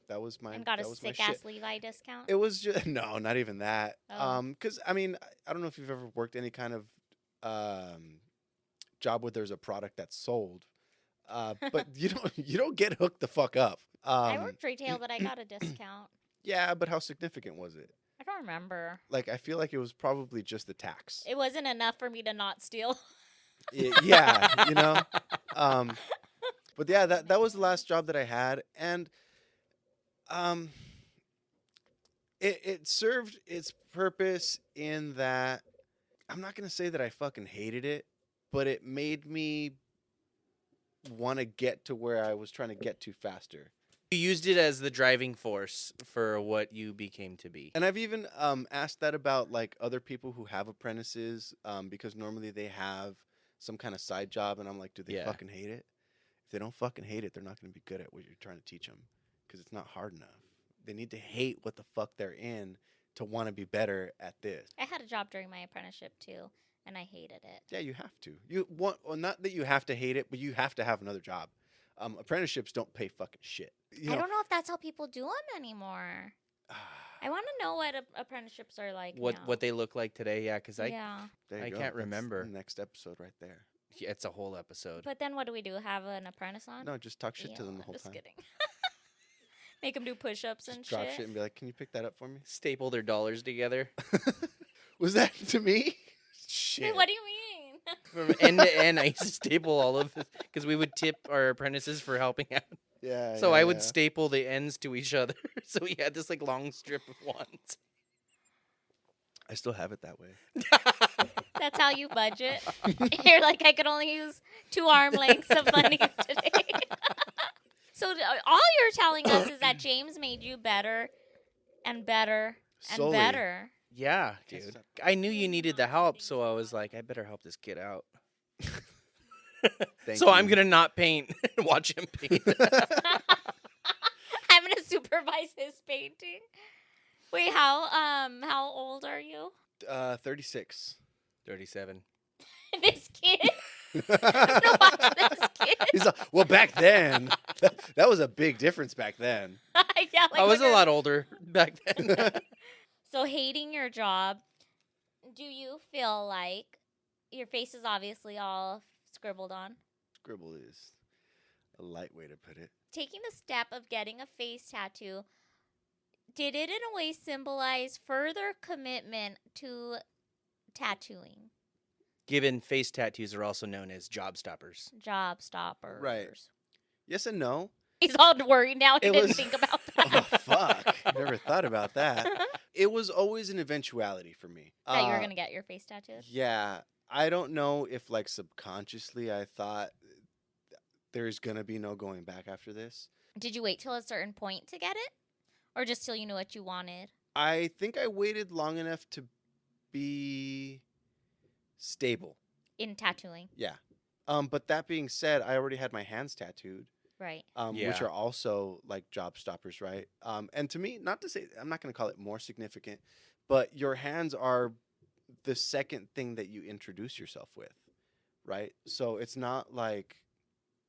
Speaker 2: That was my
Speaker 3: And got a
Speaker 2: that was my
Speaker 3: sick ass
Speaker 2: shit.
Speaker 3: Levi discount.
Speaker 2: It was just no, not even that.
Speaker 3: Oh.
Speaker 2: Because I mean, I don't know if you've ever worked any kind of job where there's a product that's sold, but you don't get hooked the fuck up.
Speaker 3: I worked retail, but I got a discount.
Speaker 2: Yeah, but how significant was it?
Speaker 3: I don't remember.
Speaker 2: Like, I feel like it was probably just the tax.
Speaker 3: It wasn't enough for me to not steal.
Speaker 2: Yeah. But yeah, that was the last job that I had, and it served its purpose in that I'm not gonna say that I fucking hated it, but it made me want to get to where I was trying to get to faster.
Speaker 1: You used it as the driving force for what you became to be.
Speaker 2: And I've even asked that about like other people who have apprentices, because normally they have some kind of side job, and I'm like, do they
Speaker 1: Yeah.
Speaker 2: fucking hate it? If they don't fucking hate it, they're not going to be good at what you're trying to teach them, because it's not hard enough. They need to hate what the fuck they're in to want to be better at this.
Speaker 3: I had a job during my apprenticeship too, and I hated it.
Speaker 2: Yeah, you have to. You want, well, not that you have to hate it, but you have to have another job. Apprenticeships don't pay fucking shit.
Speaker 3: I don't know if that's how people do them anymore. I want to know what apprenticeships are like now.
Speaker 1: What they look like today, yeah, because
Speaker 2: There you
Speaker 1: I
Speaker 2: go.
Speaker 1: can't
Speaker 2: That's
Speaker 1: remember.
Speaker 2: the next episode right there.
Speaker 1: Yeah, it's a whole episode.
Speaker 3: But then what do we do? Have an apprentice on?
Speaker 2: No, just talk shit to them the
Speaker 3: I'm
Speaker 2: whole
Speaker 3: just
Speaker 2: time.
Speaker 3: kidding. Make them do push-ups and
Speaker 2: Just drop
Speaker 3: shit.
Speaker 2: shit and be like, "Can you pick that up for me?"
Speaker 1: Staple their dollars together
Speaker 2: Was that to me? Shit.
Speaker 3: Wait, what do you mean?
Speaker 1: from end to end. I used to staple all of it because we would tip our apprentices for helping out.
Speaker 2: Yeah.
Speaker 1: So
Speaker 2: yeah,
Speaker 1: I would
Speaker 2: yeah.
Speaker 1: staple the ends to each other. So we had this like long strip of ones.
Speaker 2: I still have it that way.
Speaker 3: That's how you budget. You're like, I could only use 2 arm lengths of money today. So all you're telling us is that James made you better and better and
Speaker 2: Solely.
Speaker 3: better.
Speaker 1: Yeah, dude. I knew you needed the help, so I was like, I better help this kid out.
Speaker 2: Thank
Speaker 1: So
Speaker 2: you.
Speaker 1: I'm gonna not paint and watch him paint.
Speaker 3: I'm gonna supervise his painting. Wait, how old are you?
Speaker 2: 36.
Speaker 1: 37.
Speaker 3: This kid. I'm gonna watch this kid.
Speaker 2: He's like, well, back then, that was a big difference back then.
Speaker 3: Yeah, like
Speaker 1: I was
Speaker 3: when
Speaker 1: a
Speaker 3: you're-
Speaker 1: lot older back then.
Speaker 3: So hating your job, do you feel like your face is obviously all scribbled on?
Speaker 2: Scribble is a light way to put it.
Speaker 3: Taking the step of getting a face tattoo, did it in a way symbolize further commitment to tattooing?
Speaker 1: Given face tattoos are also known as job stoppers.
Speaker 3: Job stoppers.
Speaker 2: Right. Yes and no.
Speaker 3: He's all worried now. He
Speaker 2: It
Speaker 3: didn't
Speaker 2: was-
Speaker 3: think about
Speaker 2: Oh,
Speaker 3: that.
Speaker 2: fuck. Never thought about that. It was always an eventuality for me.
Speaker 3: That you were going to get your face tattooed?
Speaker 2: Yeah. I don't know if, like, subconsciously I thought there's going to be no going back after this.
Speaker 3: Did you wait till a certain point to get it? Or just till you knew what you wanted?
Speaker 2: I think I waited long enough to be stable.
Speaker 3: In tattooing.
Speaker 2: Yeah. But that being said, I already had my hands tattooed.
Speaker 3: Right.
Speaker 2: Which
Speaker 1: Yeah.
Speaker 2: are also like job stoppers, right? And to me, not to say, I'm not going to call it more significant, but your hands are the second thing that you introduce yourself with, right? So it's not like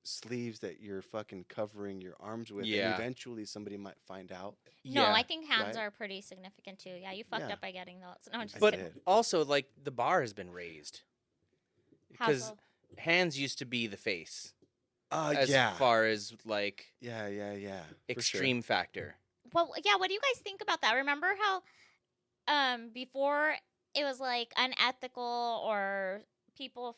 Speaker 2: sleeves that you're fucking covering your arms with,
Speaker 1: Yeah.
Speaker 2: and eventually somebody might find out.
Speaker 3: No,
Speaker 1: Yeah.
Speaker 3: I think hands
Speaker 2: right?
Speaker 3: are pretty significant too. Yeah, you fucked
Speaker 2: Yeah.
Speaker 3: up by getting those. No, I'm just
Speaker 2: I
Speaker 1: But
Speaker 3: kidding.
Speaker 2: did.
Speaker 1: also, like, the bar has been raised.
Speaker 3: How
Speaker 1: Because
Speaker 3: so?
Speaker 1: hands used to be the face. As
Speaker 2: Yeah.
Speaker 1: far as, like,
Speaker 2: Yeah. For sure.
Speaker 1: extreme factor.
Speaker 3: Well, yeah, what do you guys think about that? Remember how before it was like unethical, or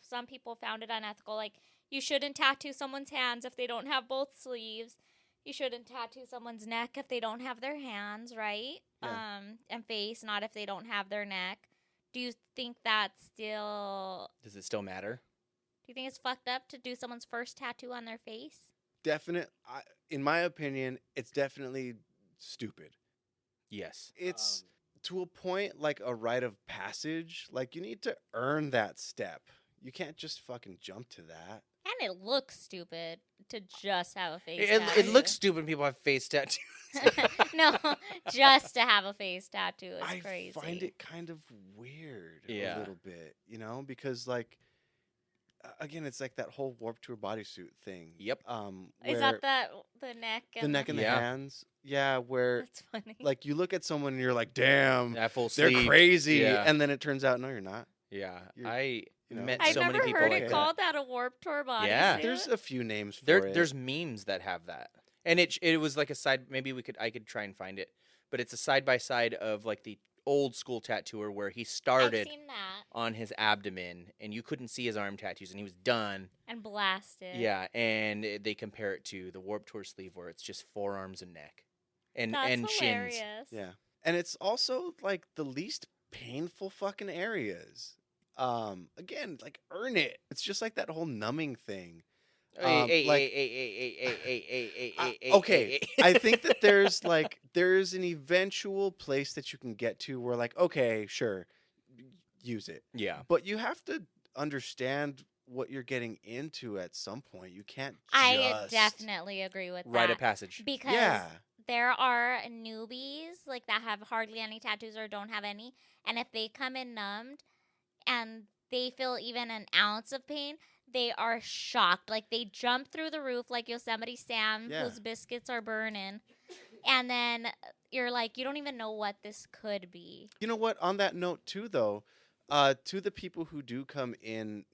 Speaker 3: some people found it unethical, like you shouldn't tattoo someone's hands if they don't have both sleeves. You shouldn't tattoo someone's neck if they don't have their hands, right?
Speaker 2: Yeah.
Speaker 3: And face, not if they don't have their neck. Do you think that's still
Speaker 1: Does it still matter?
Speaker 3: Do you think it's fucked up to do someone's first tattoo on their face?
Speaker 2: In my opinion, it's definitely stupid.
Speaker 1: Yes.
Speaker 2: It's to a point like a rite of passage. Like, you need to earn that step. You can't just fucking jump to that.
Speaker 3: And it looks stupid to just have a face
Speaker 1: It
Speaker 3: tattoo.
Speaker 1: looks stupid when people have face tattoos.
Speaker 3: No, just to have a face tattoo is
Speaker 2: I
Speaker 3: crazy.
Speaker 2: find it kind of weird
Speaker 1: Yeah.
Speaker 2: a little bit, because like again, it's like that whole Warped Tour bodysuit thing.
Speaker 1: Yep.
Speaker 3: Is
Speaker 2: where
Speaker 3: that the neck? And
Speaker 2: the neck and the
Speaker 1: Yeah.
Speaker 2: hands? Yeah, where
Speaker 3: That's funny.
Speaker 2: like you look at someone and you're like, damn,
Speaker 1: That full
Speaker 2: they're
Speaker 1: sleeve.
Speaker 2: crazy,
Speaker 1: Yeah.
Speaker 2: and then it turns out no, you're not.
Speaker 1: Yeah.
Speaker 2: You're-
Speaker 1: I
Speaker 2: you know.
Speaker 1: met
Speaker 3: I've
Speaker 1: so
Speaker 3: never
Speaker 1: many people
Speaker 3: heard
Speaker 1: like
Speaker 3: it
Speaker 1: that.
Speaker 3: called that, a Warped Tour bodysuit.
Speaker 1: Yeah.
Speaker 2: There's a few names for it.
Speaker 1: There's memes that have that, and it was like a side. Maybe I could try and find it, but it's a side by side of like the old school tattooer where he
Speaker 3: I've
Speaker 1: started
Speaker 3: seen that
Speaker 1: on his abdomen and you couldn't see his arm tattoos and he was done.
Speaker 3: and blasted.
Speaker 1: Yeah, and they compare it to the Warped Tour sleeve where it's just forearms and neck, and
Speaker 3: That's
Speaker 1: shins.
Speaker 3: hilarious.
Speaker 2: Yeah. And it's also like the least painful fucking areas. Again, like earn it. It's just like that whole numbing thing. Okay, I think that there's an eventual place that you can get to where like, okay, sure, use it.
Speaker 1: Yeah.
Speaker 2: But you have to understand what you're getting into at some point. You can't
Speaker 3: I
Speaker 2: just
Speaker 3: definitely agree with
Speaker 1: Rite
Speaker 3: that.
Speaker 1: of passage.
Speaker 3: Because
Speaker 2: Yeah.
Speaker 3: there are newbies like that have hardly any tattoos or don't have any, and if they come in numbed and they feel even an ounce of pain, they are shocked. Like they jump through the roof like Yosemite Sam,
Speaker 2: Yeah.
Speaker 3: whose biscuits are burning, and then you're like, you don't even know what this could be.
Speaker 2: You know what? On that note, too, though, to the people who do come in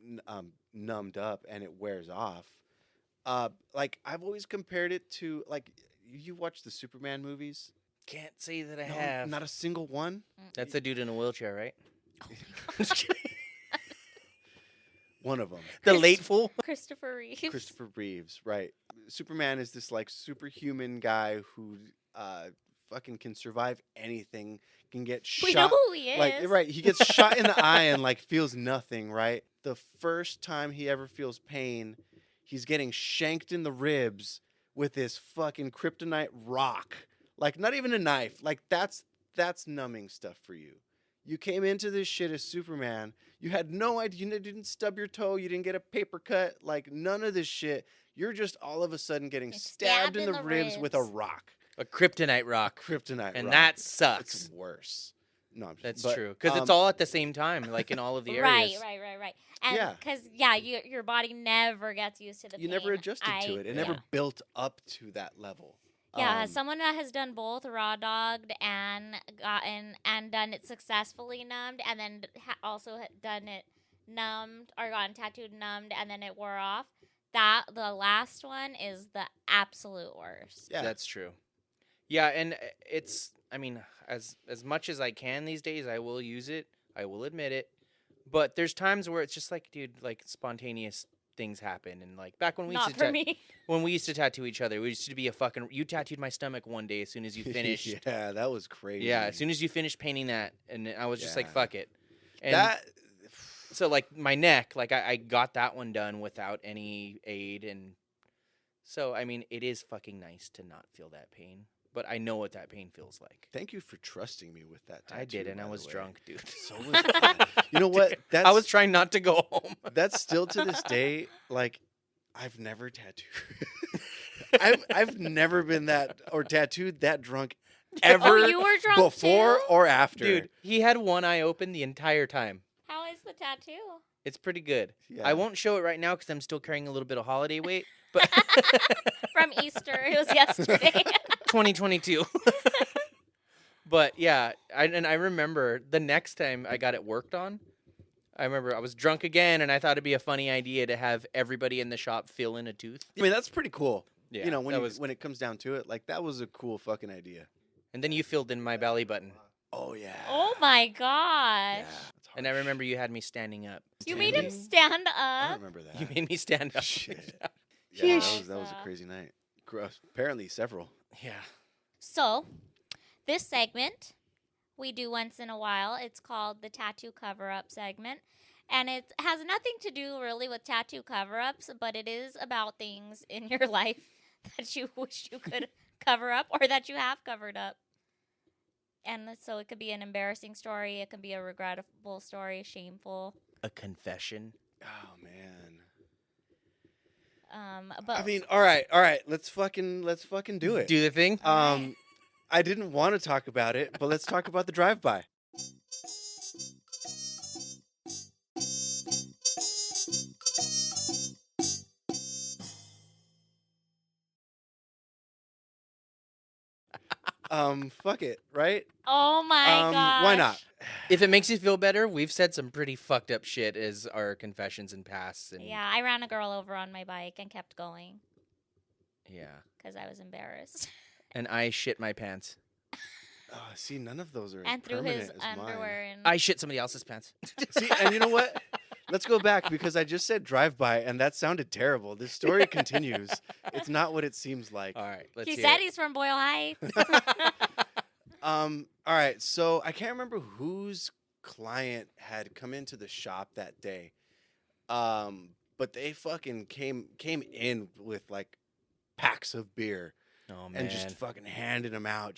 Speaker 2: numbed up and it wears off, like I've always compared it to like you watch the Superman movies.
Speaker 1: Can't say that I
Speaker 2: No,
Speaker 1: have.
Speaker 2: not a single one.
Speaker 1: That's a dude in a wheelchair, right?
Speaker 2: One of them.
Speaker 1: The late fool.
Speaker 3: Christopher Reeve.
Speaker 2: Christopher Reeves, right? Superman is this like superhuman guy who fucking can survive anything, can get
Speaker 3: We know
Speaker 2: shot.
Speaker 3: who he is.
Speaker 2: Like right, he gets shot in the eye and like feels nothing, right? The first time he ever feels pain, he's getting shanked in the ribs with this fucking kryptonite rock. Like not even a knife. Like that's numbing stuff for you. You came into this shit as Superman. You had no idea. You didn't stub your toe. You didn't get a paper cut. Like none of this shit. You're just all of a sudden getting
Speaker 3: You're
Speaker 2: stabbed in the ribs with a
Speaker 3: ribs.
Speaker 2: rock.
Speaker 1: A kryptonite rock.
Speaker 2: Kryptonite
Speaker 1: And
Speaker 2: rock.
Speaker 1: that sucks.
Speaker 2: It's worse. No, I'm just,
Speaker 1: That's
Speaker 2: but,
Speaker 1: true. Because it's all at the same time, like in all of the areas.
Speaker 3: Right. And
Speaker 2: Yeah.
Speaker 3: because your body never gets used to the
Speaker 2: You
Speaker 3: pain.
Speaker 2: never adjusted to it. It never built up to that level.
Speaker 3: Yeah, as someone that has done both raw dogged and gotten and done it successfully numbed, and then also done it numbed or gotten tattooed numbed, and then it wore off. That the last one is the absolute worst.
Speaker 2: Yeah.
Speaker 1: That's true. Yeah, and it's, I mean, as much as I can these days, I will use it. I will admit it. But there's times where it's just like, dude, like spontaneous things happen. And like back when we
Speaker 3: Not
Speaker 1: used
Speaker 3: for
Speaker 1: to
Speaker 3: me.
Speaker 1: when we used to tattoo each other, we used to be a fucking, you tattooed my stomach one day as soon as you finished.
Speaker 2: Yeah, that was crazy.
Speaker 1: Yeah, as soon as you finished painting that, and I was just like,
Speaker 2: Yeah.
Speaker 1: fuck it. And
Speaker 2: that
Speaker 1: so like my neck, like I got that one done without any aid, and so I mean it is fucking nice to not feel that pain, but I know what that pain feels like.
Speaker 2: Thank you for trusting me with that tattoo.
Speaker 1: I did, and
Speaker 2: by
Speaker 1: I
Speaker 2: the
Speaker 1: was
Speaker 2: way.
Speaker 1: drunk, dude.
Speaker 2: So was I. You know what? That's,
Speaker 1: I was trying not to go home.
Speaker 2: That's still to this day, like, I've never tattooed. I've never been that or tattooed that drunk ever
Speaker 3: Oh, you were drunk
Speaker 2: before
Speaker 3: too?
Speaker 2: or after.
Speaker 1: Dude, he had one eye open the entire time.
Speaker 3: How is the tattoo?
Speaker 1: It's pretty good.
Speaker 2: Yeah.
Speaker 1: I won't show it right now because I'm still carrying a little bit of holiday weight, but
Speaker 3: From Easter. It was yesterday.
Speaker 1: 2022. But yeah, I remember the next time I got it worked on, I remember I was drunk again, and I thought it'd be a funny idea to have everybody in the shop fill in a tooth.
Speaker 2: I mean, that's pretty cool.
Speaker 1: Yeah,
Speaker 2: You know, when
Speaker 1: that was,
Speaker 2: when it comes down to it, like that was a cool fucking idea.
Speaker 1: and then you filled in my belly button,
Speaker 2: Oh yeah.
Speaker 3: Oh my gosh.
Speaker 2: Yeah. That's
Speaker 1: and I
Speaker 2: harsh.
Speaker 1: remember you had me standing up.
Speaker 3: You made him
Speaker 2: Standing?
Speaker 3: stand
Speaker 2: I
Speaker 3: up.
Speaker 2: remember that.
Speaker 1: You made me stand up.
Speaker 2: Shit. Yeah,
Speaker 3: Sheesh.
Speaker 2: that was a crazy night. Apparently several.
Speaker 1: Yeah.
Speaker 3: So, this segment we do once in a while. It's called the Tattoo Cover-Up segment. And it has nothing to do really with tattoo cover-ups, but it is about things in your life that you wish you could cover up or that you have covered up. And so it could be an embarrassing story. It can be a regrettable story, shameful.
Speaker 1: A confession.
Speaker 2: Oh man.
Speaker 3: But
Speaker 2: I mean, all right. Let's fucking do it.
Speaker 1: Do the thing.
Speaker 2: I didn't want to talk about it, but let's talk about the drive-by. Fuck it, right?
Speaker 3: oh my gosh.
Speaker 2: Why not?
Speaker 1: If it makes you feel better, we've said some pretty fucked up shit as our confessions and pasts. And
Speaker 3: Yeah, I ran a girl over on my bike and kept going
Speaker 1: yeah.
Speaker 3: because I was embarrassed.
Speaker 1: And I shit my pants.
Speaker 2: Oh, see, none of those are
Speaker 3: And
Speaker 2: as
Speaker 3: threw
Speaker 2: permanent
Speaker 3: his
Speaker 2: as mine.
Speaker 3: underwear in.
Speaker 1: I shit somebody else's pants.
Speaker 2: See, and you know what? Let's go back because I just said drive-by, and that sounded terrible. This story continues. It's not what it seems like.
Speaker 1: All right, let's
Speaker 3: He
Speaker 1: hear
Speaker 3: said
Speaker 1: it.
Speaker 3: he's from Boyle Heights.
Speaker 2: All right. So I can't remember whose client had come into the shop that day. But they fucking came in with like packs of beer.
Speaker 1: Oh man.
Speaker 2: And just fucking handing them out.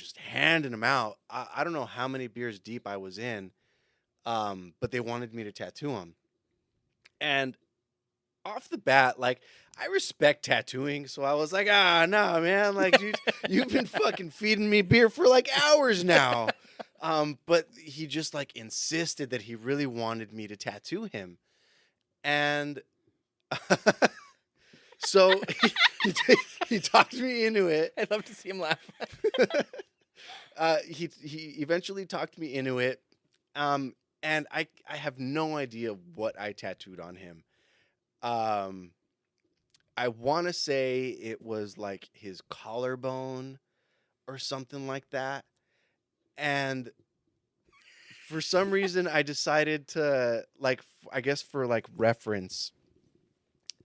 Speaker 2: I don't know how many beers deep I was in, but they wanted me to tattoo them. And off the bat, like, I respect tattooing, so I was like, no, man, like, dude, you've been fucking feeding me beer for like hours now. But he just like insisted that he really wanted me to tattoo him. And so he talked me into it.
Speaker 1: I'd love to see him laugh.
Speaker 2: He eventually talked me into it. And I have no idea what I tattooed on him. I want to say it was like his collarbone or something like that. And for some reason, I decided to, like, I guess for like reference,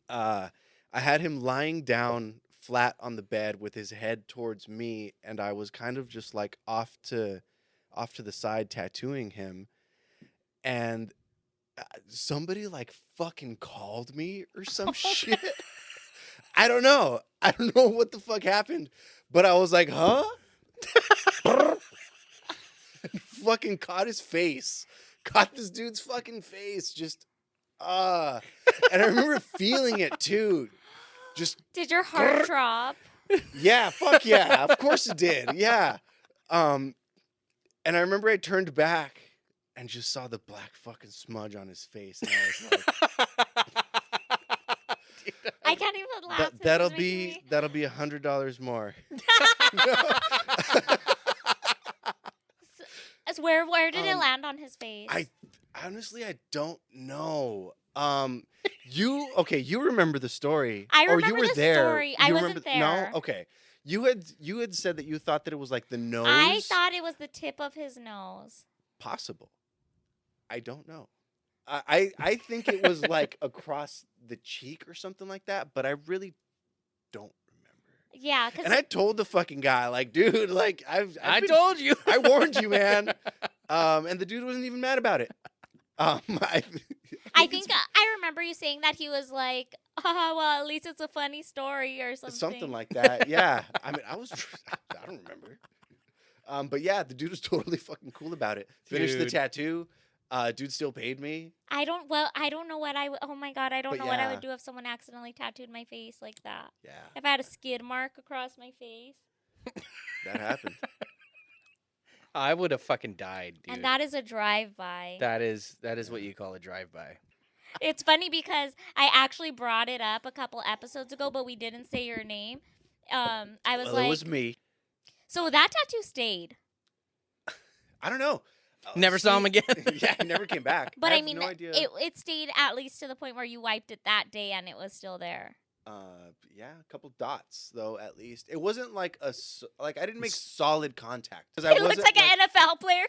Speaker 2: I had him lying down flat on the bed with his head towards me, and I was kind of just like off to the side tattooing him. And somebody like fucking called me or some shit. I don't know what the fuck happened, but I was like, huh? Fucking caught his face. Caught this dude's fucking face. Just, and I remember feeling it too. Just.
Speaker 3: Did your heart drop?
Speaker 2: Yeah, fuck yeah. Of course it did. Yeah. And I remember I turned back and just saw the black fucking smudge on his face, and I was like,
Speaker 3: I can't even laugh.
Speaker 2: that'll be $100 more.
Speaker 3: So where did it land on his face?
Speaker 2: I honestly don't know. You remember the story?
Speaker 3: I remember
Speaker 2: or you were
Speaker 3: the
Speaker 2: there.
Speaker 3: story. I wasn't there.
Speaker 2: No, okay. You had said that you thought that it was like the nose.
Speaker 3: I thought it was the tip of his nose.
Speaker 2: Possible. I don't know. I think it was like across the cheek or something like that, but I really don't remember.
Speaker 3: Yeah,
Speaker 2: and I told the fucking guy, like, dude, like, I
Speaker 1: told you.
Speaker 2: I warned you, man. And the dude wasn't even mad about it. I
Speaker 3: think I remember you saying that he was like, well, at least it's a funny story or something.
Speaker 2: Something like that, yeah. I mean, I don't remember. But yeah, the dude was totally fucking cool about it. Finished the tattoo. Dude still paid me.
Speaker 3: I don't know what oh my God, I don't know what I
Speaker 2: yeah.
Speaker 3: would do if someone accidentally tattooed my face like that.
Speaker 2: Yeah.
Speaker 3: If I had a skid mark across my face.
Speaker 2: That happened.
Speaker 1: I would have fucking died, dude.
Speaker 3: And that is a drive-by.
Speaker 1: That is what you call a drive-by.
Speaker 3: It's funny because I actually brought it up a couple episodes ago, but we didn't say your name. I was like,
Speaker 2: it was me.
Speaker 3: So that tattoo stayed.
Speaker 2: I don't know.
Speaker 1: Never saw him again.
Speaker 2: Yeah, he never came back.
Speaker 3: But
Speaker 2: I
Speaker 3: I
Speaker 2: have
Speaker 3: mean,
Speaker 2: no idea.
Speaker 3: it stayed at least to the point where you wiped it that day and it was still there.
Speaker 2: Yeah, a couple dots though, at least. It wasn't like I didn't make solid contact.
Speaker 3: It looks like an NFL player.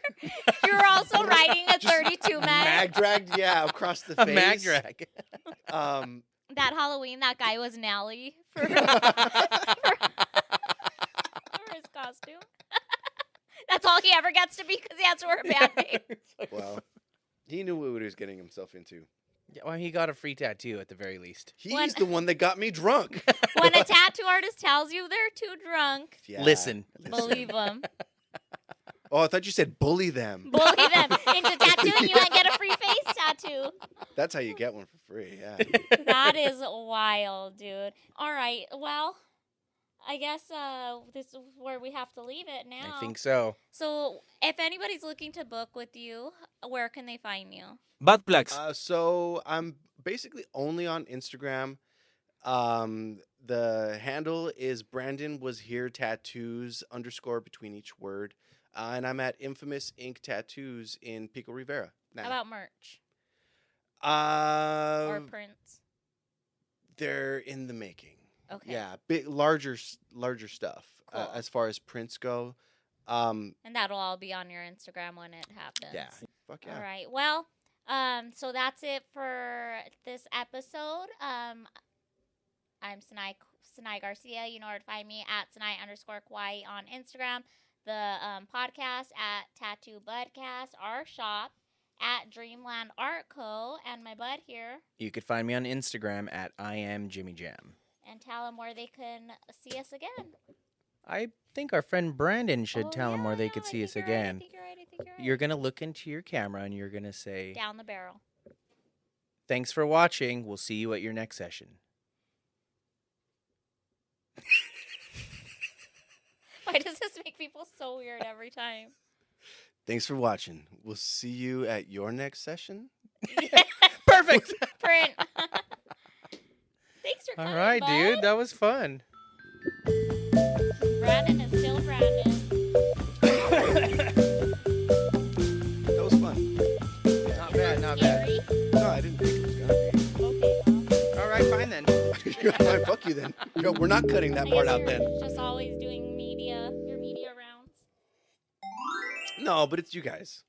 Speaker 3: You're also riding a 32
Speaker 2: mag dragged, yeah, across the face.
Speaker 1: A mag drag.
Speaker 3: That Halloween, that guy was Nelly for his costume. That's all he ever gets to be because he has to wear a band-aid.
Speaker 2: Well, he knew what he was getting himself into.
Speaker 1: Yeah, well, he got a free tattoo at the very least.
Speaker 2: He's the one that got me drunk.
Speaker 3: When a tattoo artist tells you they're too drunk,
Speaker 2: Yeah,
Speaker 1: Listen.
Speaker 3: believe them.
Speaker 2: Oh, I thought you said bully them.
Speaker 3: Bully them into tattooing you and get a free face tattoo.
Speaker 2: That's how you get one for free, yeah.
Speaker 3: That is wild, dude. All right, well, I guess this is where we have to leave it now.
Speaker 1: I think so.
Speaker 3: So, if anybody's looking to book with you, where can they find you?
Speaker 4: Budplex.
Speaker 2: So I'm basically only on Instagram. The handle is Brandon was here tattoos _ between each word. And I'm at Infamous Ink Tattoos in Pickle Rivera now.
Speaker 3: How about merch or prints?
Speaker 2: They're in the making.
Speaker 3: Okay.
Speaker 2: Yeah, big, larger stuff
Speaker 3: Cool.
Speaker 2: as far as prints go.
Speaker 3: And that'll all be on your Instagram when it happens.
Speaker 2: Yeah, fuck yeah.
Speaker 3: All right. Well, so that's it for this episode. I'm Sinai Garcia. You know where to find me at Sinai_Kauai on Instagram. The podcast at Tattoo Budcast, our shop at Dreamland Art Co. And my bud here.
Speaker 1: You could find me on Instagram at I am Jimmy Jam.
Speaker 3: And tell them where they can see us again.
Speaker 1: I think our friend Brandon should tell them where they could
Speaker 3: I
Speaker 1: see
Speaker 3: think
Speaker 1: us
Speaker 3: you're
Speaker 1: again.
Speaker 3: Right, I think you're right.
Speaker 1: You're going to look into your camera and you're going to say,
Speaker 3: down the barrel.
Speaker 1: Thanks for watching. We'll see you at your next session.
Speaker 3: Why does this make people so weird every time?
Speaker 2: Thanks for watching. We'll see you at your next session.
Speaker 1: Perfect.
Speaker 3: Print. Thanks for coming,
Speaker 1: All right,
Speaker 3: bud.
Speaker 1: dude. That was fun.
Speaker 3: Brandon is still Brandon.
Speaker 2: That was fun.
Speaker 1: Not bad, not bad.
Speaker 3: Scary?
Speaker 2: No, I didn't think it was gonna be.
Speaker 3: Okay, well.
Speaker 1: All right, fine then.
Speaker 2: Fine, fuck you then. No, we're not cutting that
Speaker 3: I
Speaker 2: part
Speaker 3: guess
Speaker 2: out
Speaker 3: you're
Speaker 2: then.
Speaker 3: just always doing your media rounds.
Speaker 2: No, but it's you guys.